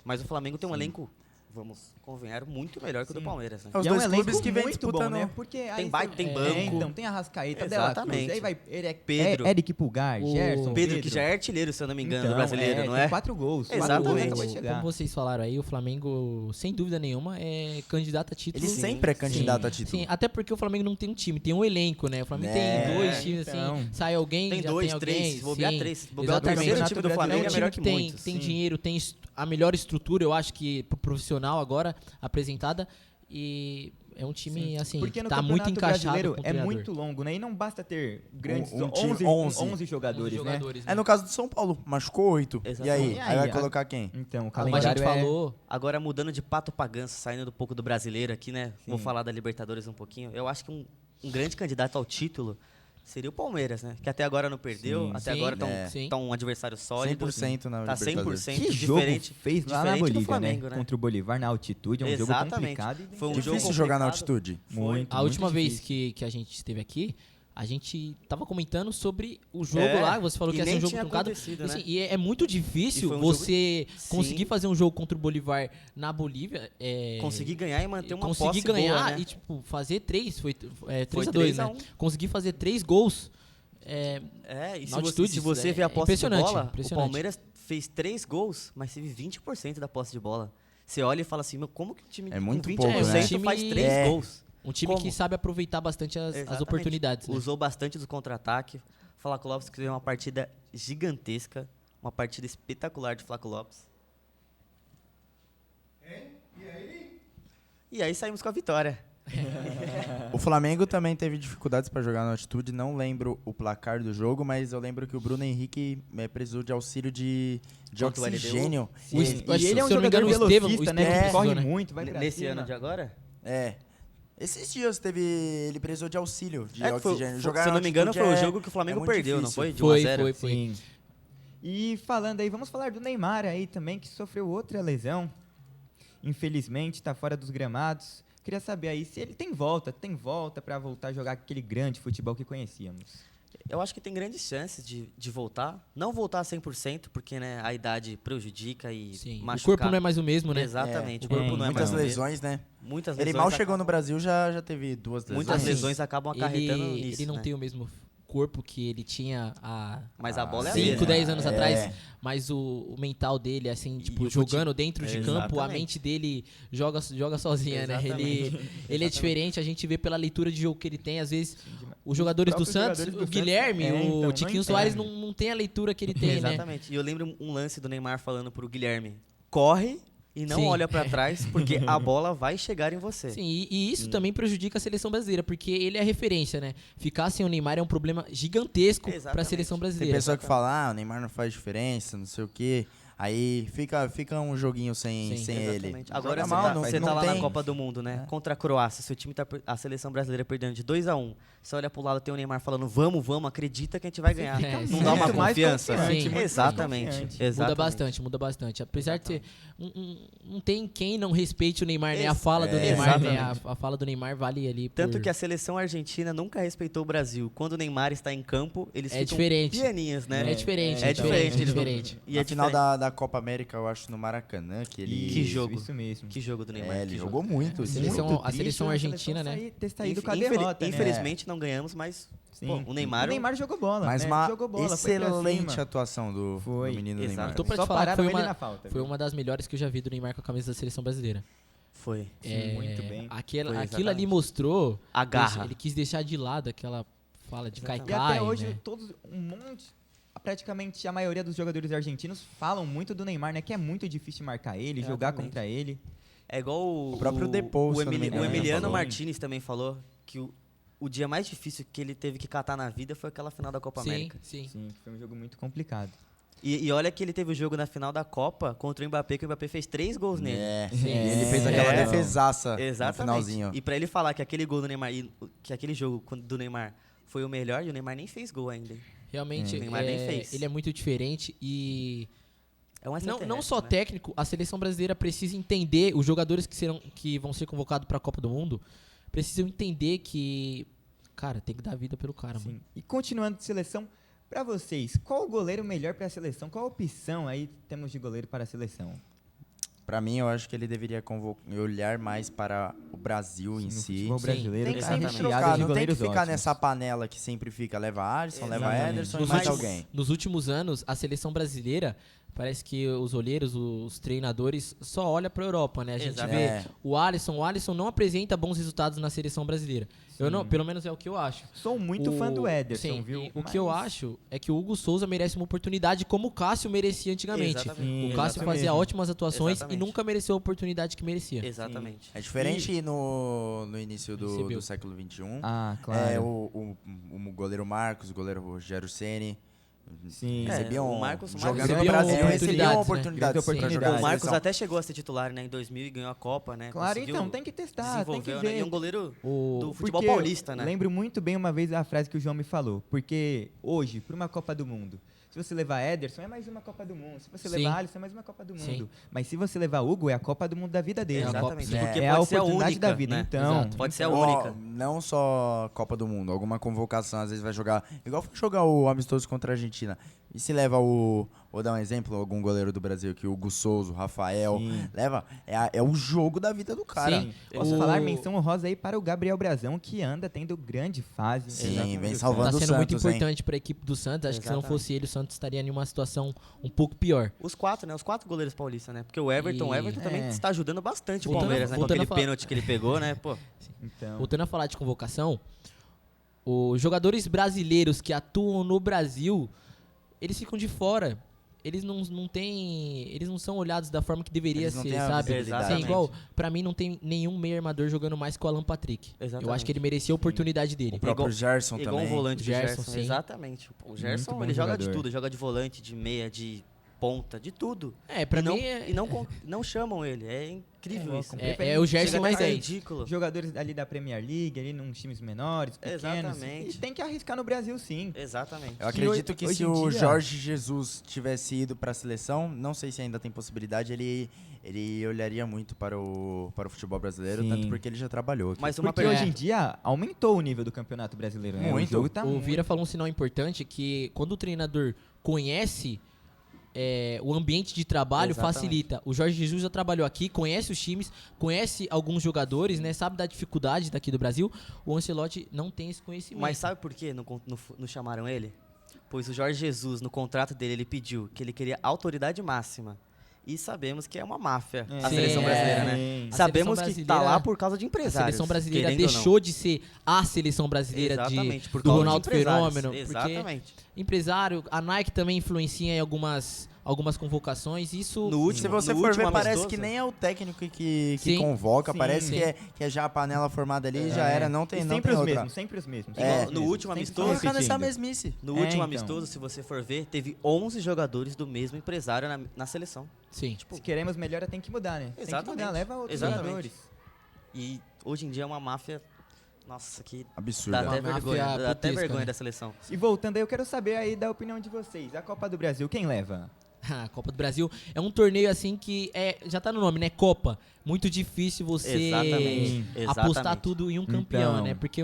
Mas o Flamengo tem um elenco, vamos convenhar, muito melhor que o do Sim. Palmeiras, né? É os E é um dois elenco clubes que vem muito disputando. bom, né? Porque aí Tem baita, você- tem banco. então, tem Arrascaeta, Dela Cruz, Exatamente. aí vai Pedro. Eric Pulgar, O Gerson, Pedro, que já é artilheiro, se eu não me engano, Então, do brasileiro, não tem é? 4 gols. quatro Exatamente. gols, acabou de Como chegar. vocês falaram aí, o Flamengo, sem dúvida nenhuma, é candidato a título. Ele sempre é candidato a título. Sim, até porque o Flamengo não tem um time, tem um elenco, né? O Flamengo É, tem 2 times, então. assim, sai alguém, Tem já 2, tem alguém. 3, se bobear sim, 3. Se bobear o exatamente. terceiro time do É um Flamengo é time melhor que que tem, muitos. tem sim. dinheiro, tem a melhor estrutura, eu acho que pro profissional agora, apresentada. E é um time, assim, Porque no tá Campeonato muito encaixado Brasileiro com o é treinador. muito longo, né? E não basta ter grandes Um time, 11 jogadores, né? É no caso do São Paulo, machucou 8. E Exatamente. aí? E Aí vai aí, colocar quem? Então, o Como a calendário gente falou, Agora, mudando de pato pra ganso, saindo um pouco do brasileiro aqui, né? Vou Sim. falar da Libertadores um pouquinho. Eu acho que um grande candidato ao título seria o Palmeiras, né? Que até agora não perdeu, Sim. até Sim, agora sim. tá um adversário sólido. 100% na Tá Libertadores. 100% que jogo diferente. fez lá na diferente do Bolívia, Flamengo, né? Contra o Bolivar na altitude, é um jogo Exatamente. complicado. E Foi um Difícil jogo jogar na complicado. altitude. muito, a última vez difícil. que a gente esteve aqui, a gente tava comentando sobre o jogo É, lá, você falou e que ia ser nem um jogo tinha truncado. acontecido, Assim, né? e é muito E difícil foi um você Sim. conseguir fazer um jogo contra o Bolivar na Bolívia. Conseguir ganhar e manter uma conseguir posse ganhar boa, né? e tipo fazer 3, foi 3 Foi a 2, 3 a né? 1. Conseguir fazer 3 gols. E Na altitude, se você é ver a posse de impressionante, bola, o impressionante. Palmeiras fez 3 gols, mas teve 20% da posse de bola. Você olha e fala assim, meu, como que o time É muito com 20% pouco, né? faz Time- 3 É. gols? Um time Como? que sabe aproveitar bastante as Exatamente. oportunidades. Né? Usou bastante do contra-ataque. O Flaco Lopes fez uma partida gigantesca, uma partida espetacular de Flaco Lopes. E aí saímos com a vitória. O Flamengo também teve dificuldades para jogar na altitude. Não lembro o placar do jogo, mas eu lembro que o Bruno Henrique precisou de auxílio de Contra o LDU. oxigênio. O Sim. eu acho E ele é um se eu não me jogador engano, o Estevam- velocista, o né? Estevam Que corre precisou, né? muito, vai pra Nesse cima. ano de agora? É. Esses dias ele precisou de auxílio de Foi, oxigênio. se Jogar eu na não me engano, foi altitude o é- jogo que o Flamengo é muito perdeu, não difícil. foi? De 1 a 0. Foi. Sim. E falando aí, vamos falar do Neymar aí também, que sofreu outra lesão. Infelizmente, tá fora dos gramados. Queria saber aí se ele tem volta pra voltar a jogar aquele grande futebol que conhecíamos. Eu acho que tem grandes chances de voltar. Não voltar 100%, porque né, a idade prejudica e Sim. O machucar. corpo não é mais o mesmo, né? Exatamente, É, o corpo não é Muitas mais o mesmo. lesões, né? Muitas Ele lesões mal chegou no Brasil, já teve 2 lesões. Muitas Assim, lesões acabam acarretando nisso, ele não né? tem o mesmo corpo que ele tinha há Mas a bola é a 5, mesma. 10 anos É. atrás, mas o mental dele, assim, tipo, e o jogando dentro de campo, a Exatamente. mente dele joga sozinha, né? Ele é diferente, a gente vê pela leitura de jogo que ele tem, às vezes os jogadores do próprios Santos, jogadores do o Guilherme, Santos, o então, não Tiquinho entendem. Soares não tem a leitura que ele tem, né? Exatamente. E eu lembro um lance do Neymar falando pro Guilherme: corre e não Sim. olha pra trás, porque a bola vai chegar em você. Sim, e isso também prejudica a seleção brasileira, porque ele é a referência, né? Ficar sem o Neymar é um problema gigantesco para a Exatamente. seleção Tem brasileira. pessoa que fala, o Neymar não faz diferença, não sei o quê. Aí fica um joguinho sem Sim, ele. Exatamente. Agora Joga você mal, tá, não- você não tá lá tem. na Copa do Mundo, né? Contra a Croácia. Seu time tá a seleção brasileira perdendo de 2 a 1. Você olha pro lado, tem o Neymar falando: vamos, acredita que a gente vai ganhar. É, Não sim. dá uma Muito mais confiança? confiante, Sim. muito mais Exatamente. confiante. Exatamente. Muda bastante. Apesar de ser. Não tem quem não respeite o Neymar, né? A fala do É, Neymar, né? exatamente. A fala do Neymar vale ali. Tanto por... que a seleção argentina nunca respeitou o Brasil. Quando o Neymar está em campo, eles É ficam diferente. pianinhos, né? É diferente, É é diferente, diferente. é diferente. E é A final diferente. da da Copa América, eu acho, no Maracanã, que ele... Que jogo. Isso mesmo. Que jogo do Neymar. ele que jogou muito. A sim. seleção- Muito a triste seleção argentina, né? ter saído com a derrota, né? Infelizmente não ganhamos, mas Sim. pô, o Neymar jogou bola, Mas né? uma jogou bola, foi pra excelente cima. atuação do Foi. menino Exato. Neymar. Tô pra Só te falar que pararam foi ele uma, na falta. foi uma das melhores que eu já vi do Neymar com a camisa da seleção brasileira. foi. Sim, muito bem. Aquilo Foi, ali exatamente. mostrou A garra. Ele quis deixar de lado aquela fala de Exatamente. E até cai-cai, hoje, né? praticamente a maioria dos jogadores argentinos falam muito do Neymar, né? Que é muito difícil marcar ele, jogar Exatamente. contra ele. É igual O próprio Depou, se eu não me engano, o Emiliano falou. Martinez também falou que o dia mais difícil que ele teve que catar na vida foi aquela final da Copa Sim, América. sim. Sim, foi um jogo muito complicado. E olha que ele teve o jogo na final da Copa contra o Mbappé, que o Mbappé fez 3 gols nele. Sim. Ele fez aquela É. defesaça no Exatamente. finalzinho. E pra ele falar que aquele gol do Neymar, que aquele jogo do Neymar foi o melhor, e o Neymar nem fez gol ainda. hein? Realmente, O Neymar nem fez. ele é muito diferente e É um não extraterrestre, só né? técnico, a seleção brasileira precisa entender, os jogadores que vão ser convocados para a Copa do Mundo, precisam entender que, cara, tem que dar vida pelo cara, mano. Sim. E continuando de seleção, pra vocês, qual o goleiro melhor pra seleção? Qual a opção aí temos de goleiro para a seleção? Pra mim, eu acho que ele deveria olhar mais para o Brasil em No si. futebol brasileiro Tem que tá sempre Exatamente. recheado trocar, de não tem que goleiros ficar ótimos. nessa panela que sempre fica, leva Alisson, leva Exatamente. Ederson e Nos mais últimos- alguém. Nos últimos anos, a seleção brasileira, parece que os olheiros, os treinadores, só olham para a Europa, né? A gente Exatamente. vê É. o Alisson não apresenta bons resultados na seleção brasileira. Eu não, pelo menos é o que eu acho. Sou muito fã do Ederson, sim, viu? e o que eu acho é que o Hugo Souza merece uma oportunidade como o Cássio merecia antigamente. Exatamente. O Cássio Exatamente. fazia ótimas atuações Exatamente. e nunca mereceu a oportunidade que merecia. Exatamente. É diferente no início Recebeu. do século XXI. Ah, claro. É, o goleiro Marcos, o goleiro Rogério Ceni Sim. recebiam, o Marcos jogando no recebiam Brasil, oportunidades, recebiam né? oportunidades Grandes pra oportunidades. jogar na O Marcos seleção. até chegou a ser titular, né, em 2000 e ganhou a Copa, né? Claro, Conseguiu- então, tem que testar, tem que desenvolveu, ver. né? E um goleiro O- do futebol Porque paulista, né? Lembro muito bem uma vez a frase que o João me falou. Porque hoje, para uma Copa do Mundo, se você levar Ederson, é mais uma Copa do Mundo. Se você Sim. levar Alisson, é mais uma Copa do Sim. Mundo. Mas se você levar Hugo, é a Copa do Mundo da vida dele. Exatamente. É. Porque É a pode ser a oportunidade única da vida, né? então. Exato. Pode ser a Ó, única. não só Copa do Mundo, alguma convocação, às vezes vai jogar. Igual foi jogar o amistoso contra a Argentina. E se leva vou dar um exemplo, algum goleiro do Brasil aqui, o Hugo Souza, o Rafael. Sim. Leva, é o jogo da vida do cara. Sim. Posso O- falar menção honrosa aí para o Gabriel Brazão, que anda tendo grande fase. Sim, Exatamente. vem salvando Tá o sendo muito Santos, hein? importante para a equipe do Santos. Acho que se não Exatamente. fosse ele, o Santos estaria em uma situação um pouco pior. Os quatro, né? Os 4 goleiros paulistas, né? Porque o Everton também É. está ajudando bastante o Voltando- Palmeiras, né? Com voltando aquele a falar- pênalti que ele pegou, né? Pô, Então, Voltando a falar de convocação, os jogadores brasileiros que atuam no Brasil, eles ficam de fora. Eles não têm, eles não são olhados da forma que deveria Eles não ser, têm a sabe? visibilidade. Sim, Exatamente. igual, pra mim não tem nenhum meio armador jogando mais que o Alan Patrick. Eu Exatamente. acho que ele merecia a oportunidade dele. O próprio Igual- Gerson igual também. um volante do Gerson, Gerson. sim. Exatamente. O Gerson, bom ele joga de jogador. tudo. Joga de volante, de meia, de ponta, de tudo. É, pra e não, mim é, e não chamam ele. É incrível É, isso. é o Gerson Chega mais até a ser 10. ridículo. jogadores ali da Premier League, ali nos times menores, pequenos. Exatamente. E tem que arriscar no Brasil, sim. Exatamente. Eu acredito que hoje se em o dia- Jorge Jesus tivesse ido para a seleção, não sei se ainda tem possibilidade, ele olharia muito para o futebol brasileiro, Sim. tanto porque ele já trabalhou aqui. Mas uma Porque hoje em dia aumentou o nível do Campeonato Brasileiro, né? Muito. O jogo tá o muito... Vira falou um sinal importante que quando o treinador conhece o ambiente de trabalho, Exatamente. facilita. O Jorge Jesus já trabalhou aqui, conhece os times, conhece alguns jogadores, né? Sabe da dificuldade daqui do Brasil. O Ancelotti não tem esse conhecimento. Mas sabe por que não chamaram ele? Pois o Jorge Jesus, no contrato dele, ele pediu que ele queria autoridade máxima. E sabemos que é uma máfia a Sim, seleção brasileira, né? sim. A Sabemos seleção que tá brasileira- lá por causa de A empresários. seleção brasileira querendo ou não. deixou de ser a seleção brasileira Exatamente, por do causa de Ronaldo empresários. Fenômeno. Porque Exatamente. empresário, a Nike também influencia em algumas convocações. Isso No último, Se você no for último ver, parece amistoso- que nem é o técnico que Sim. convoca, Sim, parece sim. que é já a panela formada ali, já era, não tem, E não sempre tem os outra. mesmos, sempre os mesmos. É. sempre os No mesmos, último sempre amistoso- estão Fica nessa repetindo. mesmice. No É, último então. amistoso, se você for ver, teve 11 jogadores do mesmo empresário na seleção. sim. Se queremos melhora, tem que mudar, né? Tem que Exatamente. mudar, leva outros Exatamente. jogadores. E hoje em dia é uma máfia. Nossa, que dá Absurda. Uma até máfia vergonha. Dá até putesca, vergonha né? da seleção. E voltando aí, eu quero saber aí da opinião de vocês. A Copa do Brasil, quem leva? A Copa do Brasil é um torneio assim que já tá no nome, né? Copa. Muito difícil você Exatamente. apostar Exatamente. tudo em um campeão, Então. né? Porque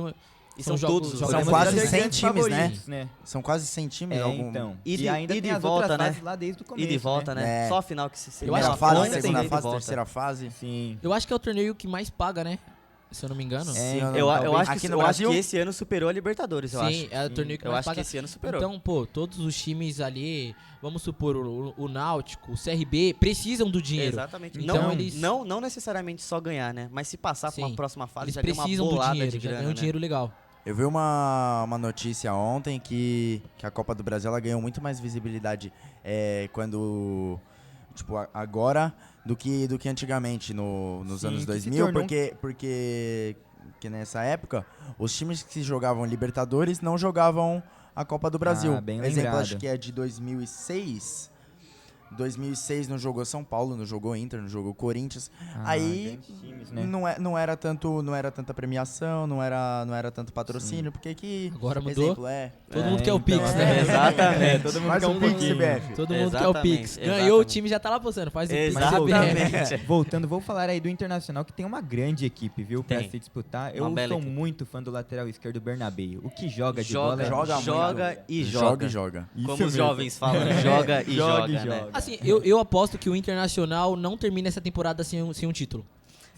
E São são jogos- todos os jogos São grandes quase favoritos. 100 grandes times, né? favoritos, São quase 100 times. algum... Então. Ida E ainda e tem de as volta, outras né? fases lá desde o começo, Ida e volta, né? É. Só a final que se Primeira acho fase, que segunda ida e fase, volta. terceira fase. Sim. Eu acho que é o torneio que mais paga, né? Se eu não me engano. É, Sim, Eu talvez acho aqui que, no eu acho Brasil? que esse ano superou a Libertadores, eu Sim, acho. é o torneio que Eu mais acho que paga. esse ano superou. Então, pô, todos os times ali, vamos supor, o Náutico, o CRB, precisam do dinheiro. Exatamente. Então, não, eles- não necessariamente só ganhar, né? Mas se passar pra Sim. uma próxima fase, Eles já ganha uma precisam do bolada dinheiro, de já grana, ganham um né? dinheiro legal. Eu vi uma notícia ontem que a Copa do Brasil ela ganhou muito mais visibilidade quando. Tipo, agora do que antigamente, nos Sim, anos que se 2000, tornou um- porque nessa época, os times que jogavam Libertadores não jogavam a Copa do Brasil. Ah, bem Exemplo, lembrado. acho que é de 2006. 2006 não jogou São Paulo, não jogou Inter, não jogou Corinthians. Aí grandes times, né? não era tanta premiação, não era tanto patrocínio, porque que Agora mudou. exemplo Todo mundo quer o Pix, então, né? Exatamente. Todo mundo Faz quer um um Pix, pouquinho. CBF. Todo mundo quer o Exatamente, Pix. Ganhou, o exatamente. time já tá lá postando. Faz o Pix. Exatamente. Voltando, vou falar aí do Internacional, que tem uma grande equipe, viu, pra Tem. se disputar. Uma Eu bela sou equipe. muito fã do lateral esquerdo Bernabéu. O que joga de bola é... joga joga e Joga joga. e joga. Isso Como os mesmo. jovens falam, joga e Joga joga, e né? joga. Assim, eu aposto que o Internacional não termina essa temporada sem um título.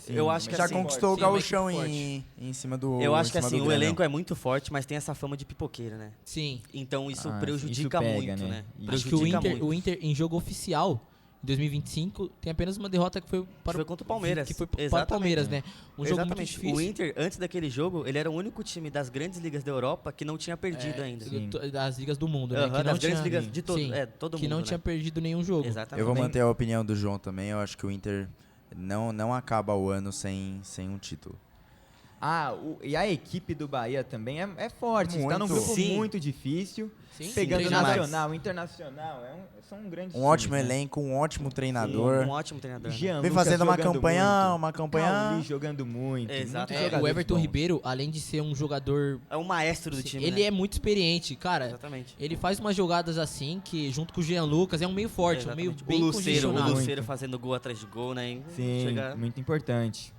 Eu acho que Já assim, conquistou o sim, gauchão muito em cima do eu acho em que cima assim, do o Grêmio. elenco é muito forte, mas tem essa fama de pipoqueira, né? Sim. Então isso Ah, prejudica isso pega, muito, né? né? Isso. Acho que o Prejudica Inter, muito. o Inter, em jogo oficial, em 2025, tem apenas uma derrota que foi para Foi contra o Palmeiras. Que foi para o Exatamente. Palmeiras, né? Um jogo muito Exatamente. difícil. O Inter, antes daquele jogo, ele era o único time das grandes ligas da Europa que não tinha perdido ainda. Sim. Das ligas do mundo, né? Aham, Que não das grandes tinha, ligas de todo, sim, todo que mundo, não né? tinha perdido nenhum jogo. Exatamente. Eu vou Bem- manter a opinião do João também. Eu acho que o Inter não acaba o ano sem um título. E a equipe do Bahia também é forte. Está num Muito. grupo Sim. muito difícil. Sim, Pegando sim, o demais. Nacional, Internacional. São grandes Um times, ótimo né? elenco, um ótimo Um treinador. ótimo treinador. né? Jean Vem Lucas fazendo uma jogando campanha, muito. Cauli jogando muito. Exato. muitos É, o jogadores Everton bons. Ribeiro, além de ser um jogador, É o maestro do time, ele né? é muito experiente, cara. Exatamente. Ele faz umas jogadas assim que, junto com o Jean Lucas, é um meio forte, um meio Exatamente. bem o Luceiro condicionado. fazendo gol atrás de gol, né? Sim, Chega- muito importante.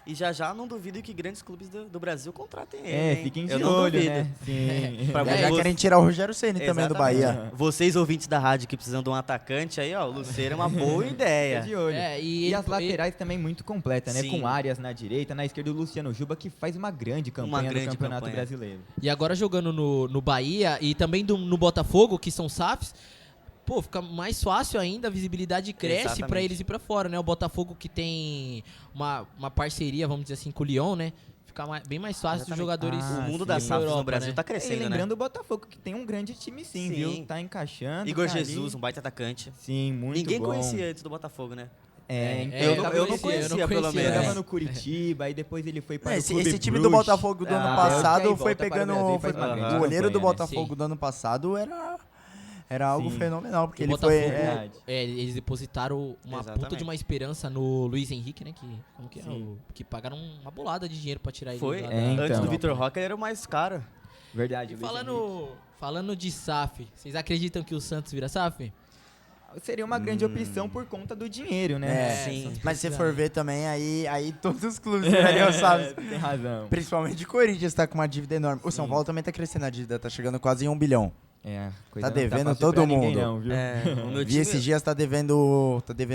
E já não duvido que grandes clubes do Brasil contratem ele. É, hein? fiquem de Eu não olho, duvido. né? Sim. Pra Já você- querem tirar o Rogério Ceni também do Exatamente. Bahia. Vocês, ouvintes da rádio, que precisam de um atacante, aí, ó, o Luceiro é uma boa Fica ideia. de olho. É, E ele- as laterais também muito completas, né? Sim. Com Arias na direita, na esquerda o Luciano Juba, que faz uma grande campanha grande no Campeonato campanha. Brasileiro. E agora jogando no Bahia e também no Botafogo, que são SAFs, pô, fica mais fácil ainda, a visibilidade cresce Exatamente. pra eles ir pra fora, né? O Botafogo que tem uma parceria, vamos dizer assim, com o Lyon, né? Fica bem mais fácil os Exatamente. jogadores. Ah, O mundo sim. das SAFs Europa, no Brasil né? tá E crescendo, né? lembrando o Botafogo, que tem um grande time sim, Sim. viu? Tá encaixando. Igor tá ali. Jesus, um baita atacante. Sim, muito Ninguém bom. conhecia antes do Botafogo, né? Então, eu não tava- conhecia, pelo Ele menos. jogava no Curitiba, aí depois ele foi para o Esse Clube time do Bruges. Botafogo do ano Ah, passado aí foi volta para o pegando. Brasil e faz uma o grande goleiro do campanha, né? Botafogo Sim. do ano passado era algo Sim. fenomenal, porque O ele Botafogo, foi. Verdade. eles depositaram uma Exatamente. puta de uma esperança no Luiz Henrique, né? Como que é? Sim. Que pagaram uma bolada de dinheiro pra tirar ele Foi. lá da- É, Antes então. do Vitor Roque, ele era o mais caro. Verdade. E Luiz Henrique. falando de SAF, vocês acreditam que o Santos vira SAF? Seria uma grande opção por conta do dinheiro, né? É, Sim. Mas se for ver também, aí todos os clubes virariam, sabe? Tem razão. Principalmente o Corinthians tá com uma dívida enorme. O São Paulo também tá crescendo a dívida, tá chegando quase em 1 bilhão. Coisa não devendo fácil todo pra ninguém mundo. não, viu? É, o meu Vi time... esses dias tá devendo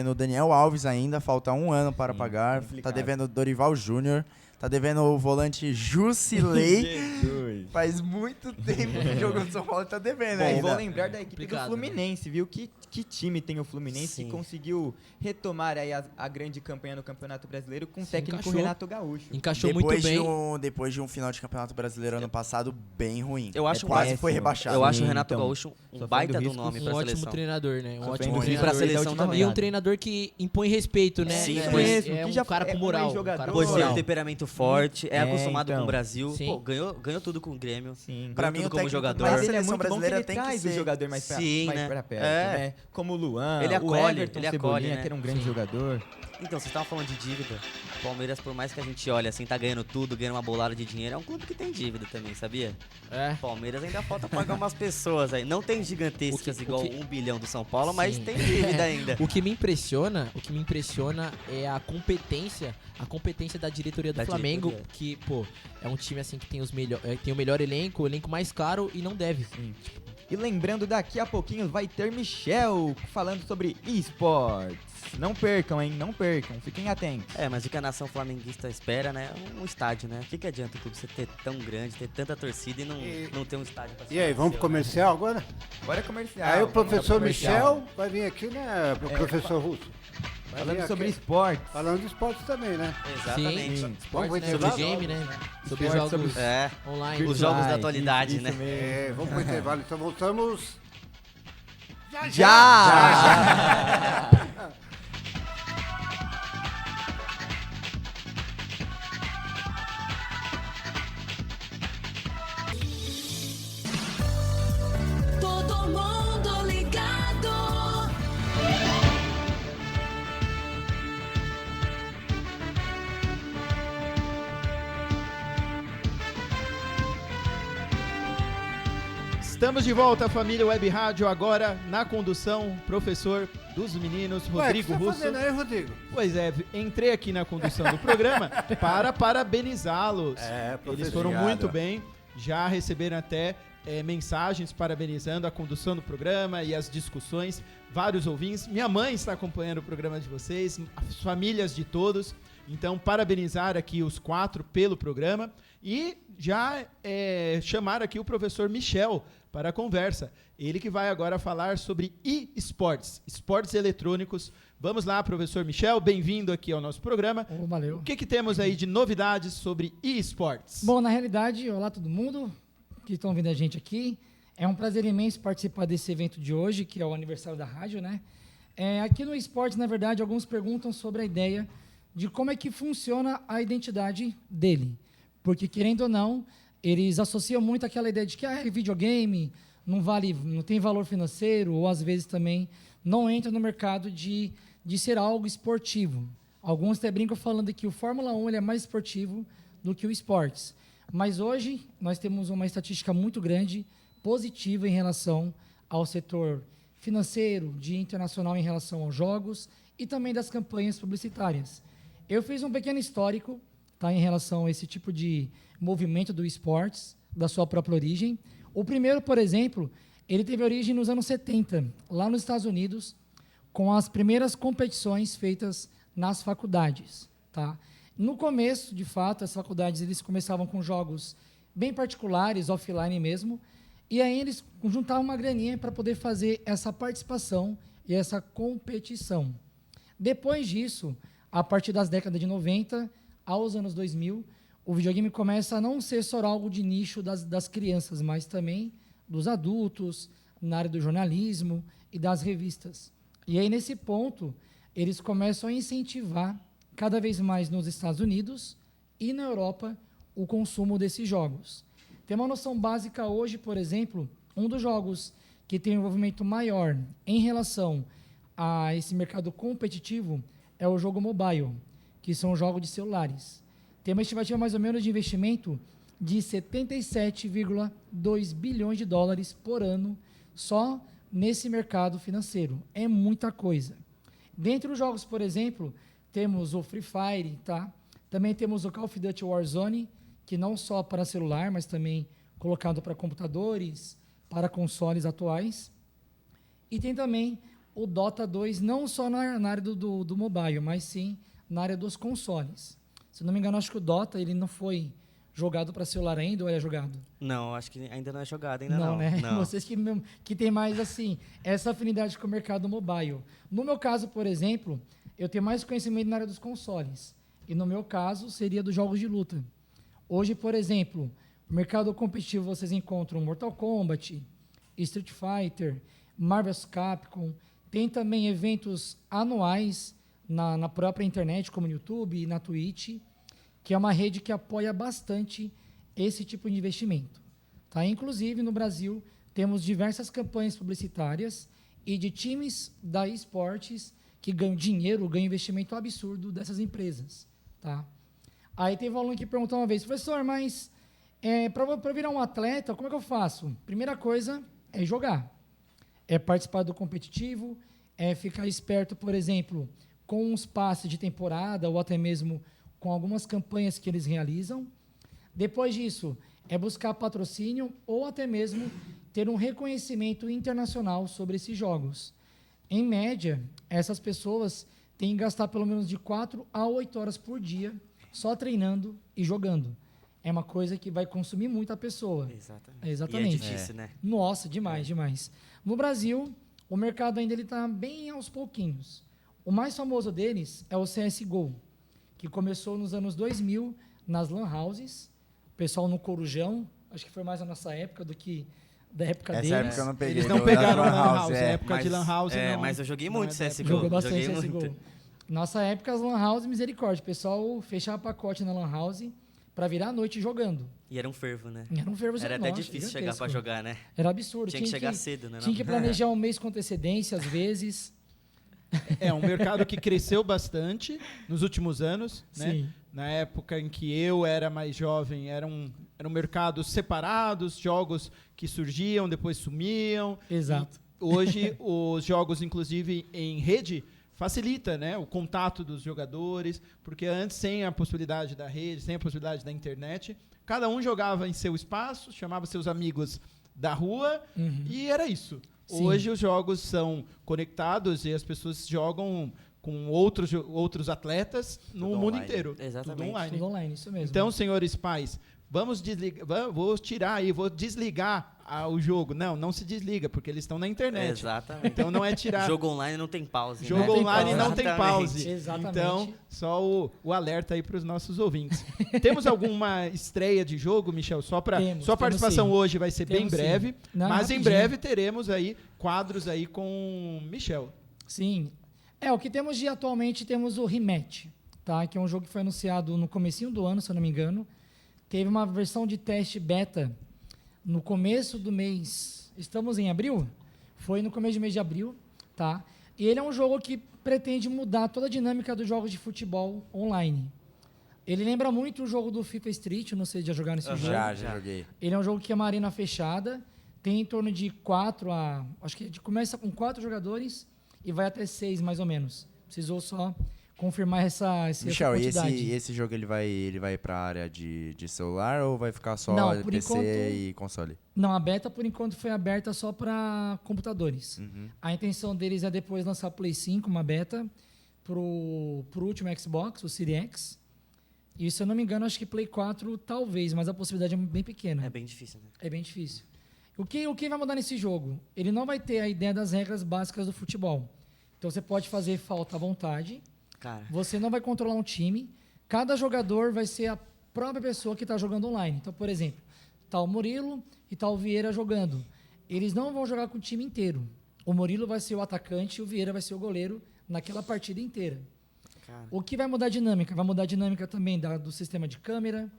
o Daniel Alves ainda, falta 1 ano para Sim, pagar. complicado. Tá devendo o Dorival Júnior, tá devendo o volante Jusilei. Jesus. Faz muito tempo que o jogo do São Paulo tá devendo Bom, ainda. vou lembrar da equipe Complicado, do Fluminense, viu? Que time tem o Fluminense Sim. que conseguiu retomar aí a grande campanha no Campeonato Brasileiro com o Sim, técnico encaixou. Renato Gaúcho. Encaixou muito bem. Depois de um final de campeonato brasileiro ano passado bem ruim. Eu acho quase péssimo. foi rebaixado. Eu acho o Sim, Renato então, Gaúcho um sofrendo baita do riscos, nome Um pra ótimo seleção. treinador, né? Um Sofrendo ótimo riscos pra treinador. seleção da última também. E um rodada. treinador que impõe respeito, né? Sim, é, mesmo, é que um já cara é com um moral. jogador. Um cara Pois com tem um moral. temperamento forte, é acostumado então. com o Brasil. Sim. Pô, ganhou tudo com o Grêmio. Sim. Pra Ganhou mim, tudo o como técnico jogador. mais Mas ele é seleção muito bom que brasileira ele tem que traz ser. o jogador mais pra, Sim, mais né? pra perto, É. né? Como o Luan, Ele o acolhe, Everton ele Cebolinha, acolhe, né? que era um grande Sim. jogador. Então, vocês estavam falando de dívida. Palmeiras, por mais que a gente olhe assim, tá ganhando tudo, ganhando uma bolada de dinheiro, é um clube que tem dívida também, sabia? É. Palmeiras ainda falta pagar umas pessoas aí. Não tem gigantescas igual 1 bilhão do São Paulo, mas Sim. tem dívida ainda. O que me impressiona é a competência da diretoria do Da Flamengo, diretoria. que, pô, é um time assim que tem tem o melhor elenco, o elenco mais caro e não deve. E lembrando, daqui a pouquinho vai ter Michel falando sobre esportes. Não percam, hein? Não percam. Fiquem atentos. É, mas o que a nação flamenguista espera, né? Um estádio, né? O que adianta o clube você ter tão grande, ter tanta torcida e não ter um estádio pra E aí, vamos pro comercial agora? Bora comercial. Aí o vamos ao professor comercial. Michel vai vir aqui, né? O professor Russo. Vai vir Falando aqui, sobre esportes. falando de esportes também, né? Exatamente. Sim. Esportes, Vamos né? pro Sobre intervalo? game, né? Sobre Esportes, jogos sobre- É, online. os jogos da Virtuais, atualidade, isso né? mesmo. É, vamos pro intervalo, então voltamos. Já! Todo mundo ligado. Estamos de volta, família Web Rádio, agora na condução, professor dos meninos, Ué, o que Rodrigo você tá Russo. fazendo aí, Rodrigo? Pois é, entrei aqui na condução do programa para parabenizá-los. É, Eles foram muito bem, já receberam até mensagens parabenizando a condução do programa e as discussões, vários ouvintes. Minha mãe está acompanhando o programa de vocês, as famílias de todos. Então, parabenizar aqui os 4 pelo programa e já chamar aqui o professor Michel para a conversa. Ele que vai agora falar sobre e-sports, esportes eletrônicos. Vamos lá, professor Michel, bem-vindo aqui ao nosso programa. Oh, valeu. O que temos aí de novidades sobre e-sports? Bom, na realidade, olá todo mundo que estão vendo a gente aqui. É um prazer imenso participar desse evento de hoje, que é o aniversário da rádio, né? Aqui no esportes, na verdade, alguns perguntam sobre a ideia de como é que funciona a identidade dele. Porque, querendo ou não, eles associam muito aquela ideia de que videogame não tem valor financeiro, ou às vezes também não entra no mercado de ser algo esportivo. Alguns até brincam falando que o Fórmula 1 ele é mais esportivo do que o esportes. Mas hoje nós temos uma estatística muito grande, positiva em relação ao setor financeiro, de internacional em relação aos jogos e também das campanhas publicitárias. Eu fiz um pequeno histórico, tá, em relação a esse tipo de movimento do esportes, da sua própria origem. O primeiro, por exemplo, ele teve origem nos anos 70, lá nos Estados Unidos, com as primeiras competições feitas nas faculdades. Tá? No começo, de fato, as faculdades eles começavam com jogos bem particulares, offline mesmo, e aí eles juntavam uma graninha para poder fazer essa participação e essa competição. Depois disso, a partir das décadas de 90 aos anos 2000, o videogame começa a não ser só algo de nicho das crianças, mas também dos adultos, na área do jornalismo e das revistas. E aí, nesse ponto, eles começam a incentivar cada vez mais nos Estados Unidos e na Europa o consumo desses jogos. Tem uma noção básica hoje, por exemplo, um dos jogos que tem um envolvimento maior em relação a esse mercado competitivo é o jogo mobile, que são jogos de celulares. Tem uma estimativa mais ou menos de investimento de 77,2 bilhões de dólares por ano só nesse mercado financeiro. É muita coisa. Dentre os jogos, por exemplo, temos o Free Fire, tá? Também temos o Call of Duty Warzone, que não só para celular, mas também colocado para computadores, para consoles atuais. E tem também o Dota 2, não só na área do mobile, mas sim na área dos consoles. Se não me engano, acho que o Dota ele não foi jogado para celular ainda, ou ele é jogado? Não, acho que ainda não é jogado, ainda não. Não, né? Não. Vocês que tem mais, assim, essa afinidade com o mercado mobile. No meu caso, por exemplo, eu tenho mais conhecimento na área dos consoles. E no meu caso, seria dos jogos de luta. Hoje, por exemplo, no mercado competitivo vocês encontram Mortal Kombat, Street Fighter, Marvel's Capcom. Tem também eventos anuais na própria internet, como no YouTube e na Twitch, que é uma rede que apoia bastante esse tipo de investimento. Tá? Inclusive, no Brasil, temos diversas campanhas publicitárias e de times da esportes que ganham dinheiro, ganham investimento absurdo dessas empresas. tá? Aí teve um aluno que perguntou uma vez, professor, mas para virar um atleta, como é que eu faço? Primeira coisa é jogar, é participar do competitivo, é ficar esperto, por exemplo, com os passes de temporada ou até mesmo com algumas campanhas que eles realizam. Depois disso, é buscar patrocínio ou até mesmo ter um reconhecimento internacional sobre esses jogos. Em média, essas pessoas têm que gastar pelo menos de 4 a 8 horas por dia só treinando e jogando. É uma coisa que vai consumir muito a pessoa. Exatamente. Exatamente. E é difícil, né? Nossa, demais, demais. No Brasil, o mercado ainda está bem aos pouquinhos. O mais famoso deles é o CSGO, que começou nos anos 2000 nas lan houses. O pessoal no Corujão, acho que foi mais a nossa época do que da época Essa deles. época eu não peguei. Eles não do- pegaram da Lan House, é. época de Lan House não. Mas eu joguei muito não é da CSGO. Jogou bastante joguei CSGO. muito. Nossa época, as lan house, misericórdia. O pessoal fechava pacote na lan house para virar a noite jogando. E era um fervo, né? Era um fervo Era até nossa, difícil chegar gigantesco. pra jogar, né? Era absurdo. Tinha que chegar cedo, né? Tinha que não? planejar um mês com antecedência, às vezes. É um mercado que cresceu bastante nos últimos anos, né? Sim. Na época em que eu era mais jovem, eram mercados separados, jogos que surgiam, depois sumiam. Exato. E hoje, os jogos, inclusive, em rede, facilita, né, o contato dos jogadores, porque antes, sem a possibilidade da rede, sem a possibilidade da internet, cada um jogava em seu espaço, chamava seus amigos da rua e era isso. Sim. Hoje os jogos são conectados e as pessoas jogam com outros atletas no Tudo mundo online. inteiro. Exatamente. Tudo online. Tudo online, isso mesmo. Então, senhores pais, vamos desligar, vou tirar aí, vou desligar o jogo. Não se desliga, porque eles estão na internet. Exatamente. Então não é tirar. Jogo online não tem pause. Jogo né? tem online pausa. não tem pause. Exatamente. Então, só o alerta aí para os nossos ouvintes. Temos alguma estreia de jogo, Michel? Temos, Sua participação sim. hoje vai ser bem Temos sim. breve, Não, mas em rapidinho. breve teremos aí quadros aí com Michel. Sim. O que temos de atualmente, temos o Rematch, tá? Que é um jogo que foi anunciado no comecinho do ano, se eu não me engano. Teve uma versão de teste beta no começo do mês. Estamos em abril? Foi no começo do mês de abril, tá? E ele é um jogo que pretende mudar toda a dinâmica dos jogos de futebol online. Ele lembra muito o jogo do FIFA Street, não sei se já jogaram esse jogo. Já joguei. Ele é um jogo que é uma arena fechada, tem em torno de 4 a... Acho que começa com 4 jogadores e vai até 6, mais ou menos. Precisou só confirmar essa Michel, e quantidade. esse jogo ele vai pra área de celular ou vai ficar só Não, por PC enquanto- e console? Não, a beta, por enquanto, foi aberta só para computadores. A intenção deles é depois lançar Play 5, uma beta, pro último Xbox, o Series X. E, se eu não me engano, acho que Play 4 talvez, mas a possibilidade é bem pequena. É bem difícil, né? É bem difícil. O que vai mudar nesse jogo? Ele não vai ter a ideia das regras básicas do futebol. Então você pode fazer falta à vontade, Cara, você não vai controlar um time, cada jogador vai ser a própria pessoa que está jogando online. Então, por exemplo, tá o Murilo e tá o Vieira jogando. Eles não vão jogar com o time inteiro. O Murilo vai ser o atacante e o Vieira vai ser o goleiro naquela partida inteira. cara. O que vai mudar a dinâmica? Vai mudar a dinâmica também do sistema de câmera.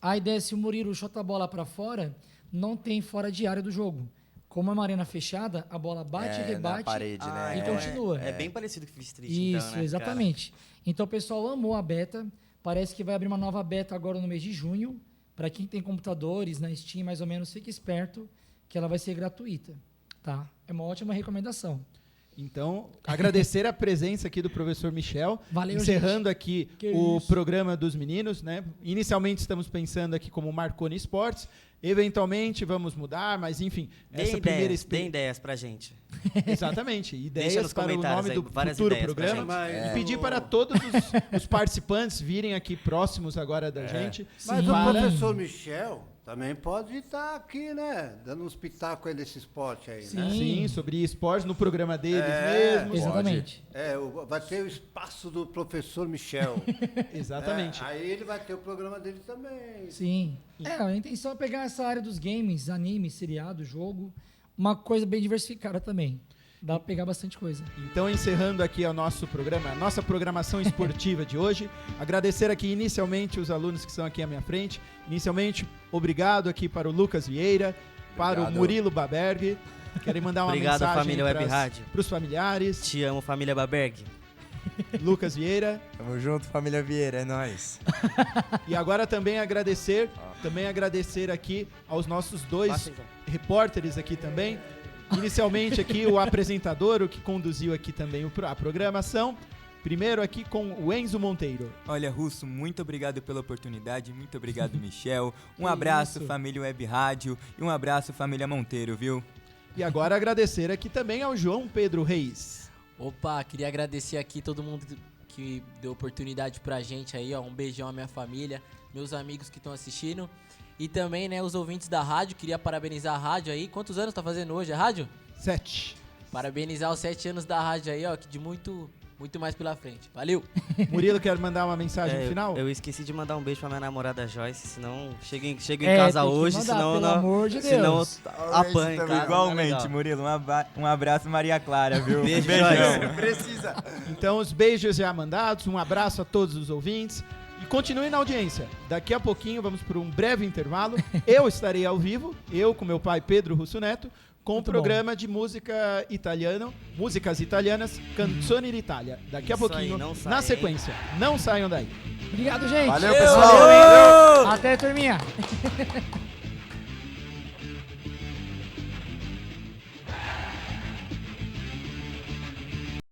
A ideia é se o Murilo chuta a bola para fora, não tem fora de área do jogo. Como é uma arena fechada, a bola bate, Na rebate parede, né? e então continua. É bem parecido com o Street, Isso, então, né, exatamente. Então o pessoal amou a beta. Parece que vai abrir uma nova beta agora no mês de junho. Para quem tem computadores na Steam, mais ou menos, fique esperto que ela vai ser gratuita. Tá? É uma ótima recomendação. Então, agradecer a presença aqui do professor Michel, Valeu, encerrando aqui Que o isso. programa dos meninos, né? Inicialmente estamos pensando aqui como Marconi Esportes, eventualmente vamos mudar, mas enfim, Dê essa primeira ideias, dê experiência. ideias pra gente. Exatamente, Deixa ideias nos para o comentários nome aí, do várias futuro ideias pra programa gente. e pedir para todos os participantes virem aqui próximos agora da gente. Mas Sim. o Para- professor Michel também pode estar aqui, né? Dando uns pitacos aí nesse esporte aí, né? Sim, sobre esportes no programa deles É. mesmo. Exatamente. Vai ter o espaço do professor Michel. Exatamente. Aí ele vai ter o programa dele também. Sim. A intenção é pegar essa área dos games, anime, seriado, jogo, uma coisa bem diversificada também. Dá pra pegar bastante coisa. Então, encerrando aqui o nosso programa, a nossa programação esportiva de hoje, agradecer aqui inicialmente os alunos que estão aqui à minha frente. Inicialmente, obrigado aqui para o Lucas Vieira, para o Obrigado. Murilo Baberg. Querem mandar uma Obrigado, mensagem família Web Rádio. para os familiares. Te amo, família Baberg. Lucas Vieira. Tamo junto, família Vieira, é nóis. E agora também agradecer aqui aos nossos dois repórteres aqui também. Inicialmente aqui o apresentador, o que conduziu aqui também a programação. Primeiro aqui com o Enzo Monteiro. Olha, Russo, muito obrigado pela oportunidade, muito obrigado, Michel. Um abraço, família Web Rádio, e um abraço, família Monteiro, viu? E agora agradecer aqui também ao João Pedro Reis. Opa, queria agradecer aqui todo mundo que deu oportunidade pra gente aí, ó. Um beijão à minha família, meus amigos que estão assistindo. E também, né, os ouvintes da rádio. Queria parabenizar a rádio aí. Quantos anos tá fazendo hoje a rádio? 7. Parabenizar os 7 anos da rádio aí, ó, que de muito mais pela frente. Valeu! Murilo, quer mandar uma mensagem final? Eu esqueci de mandar um beijo pra minha namorada Joyce, senão chego em casa hoje, mandar, senão pelo não, amor de senão Deus. apanho, cara. Igualmente, Murilo, um abraço, Maria Clara, viu? Beijo, Beijão. Joyce. Precisa. Então, os beijos já mandados, um abraço a todos os ouvintes. E continue na audiência. Daqui a pouquinho vamos para um breve intervalo. Eu estarei ao vivo, eu com meu pai Pedro Russo Neto, com Muito o programa de músicas italianas, Canzoni d'Italia. Daqui a Isso pouquinho, aí, não sai, na hein? sequência. Não saiam daí. Obrigado, gente. Valeu, pessoal. Até, turminha.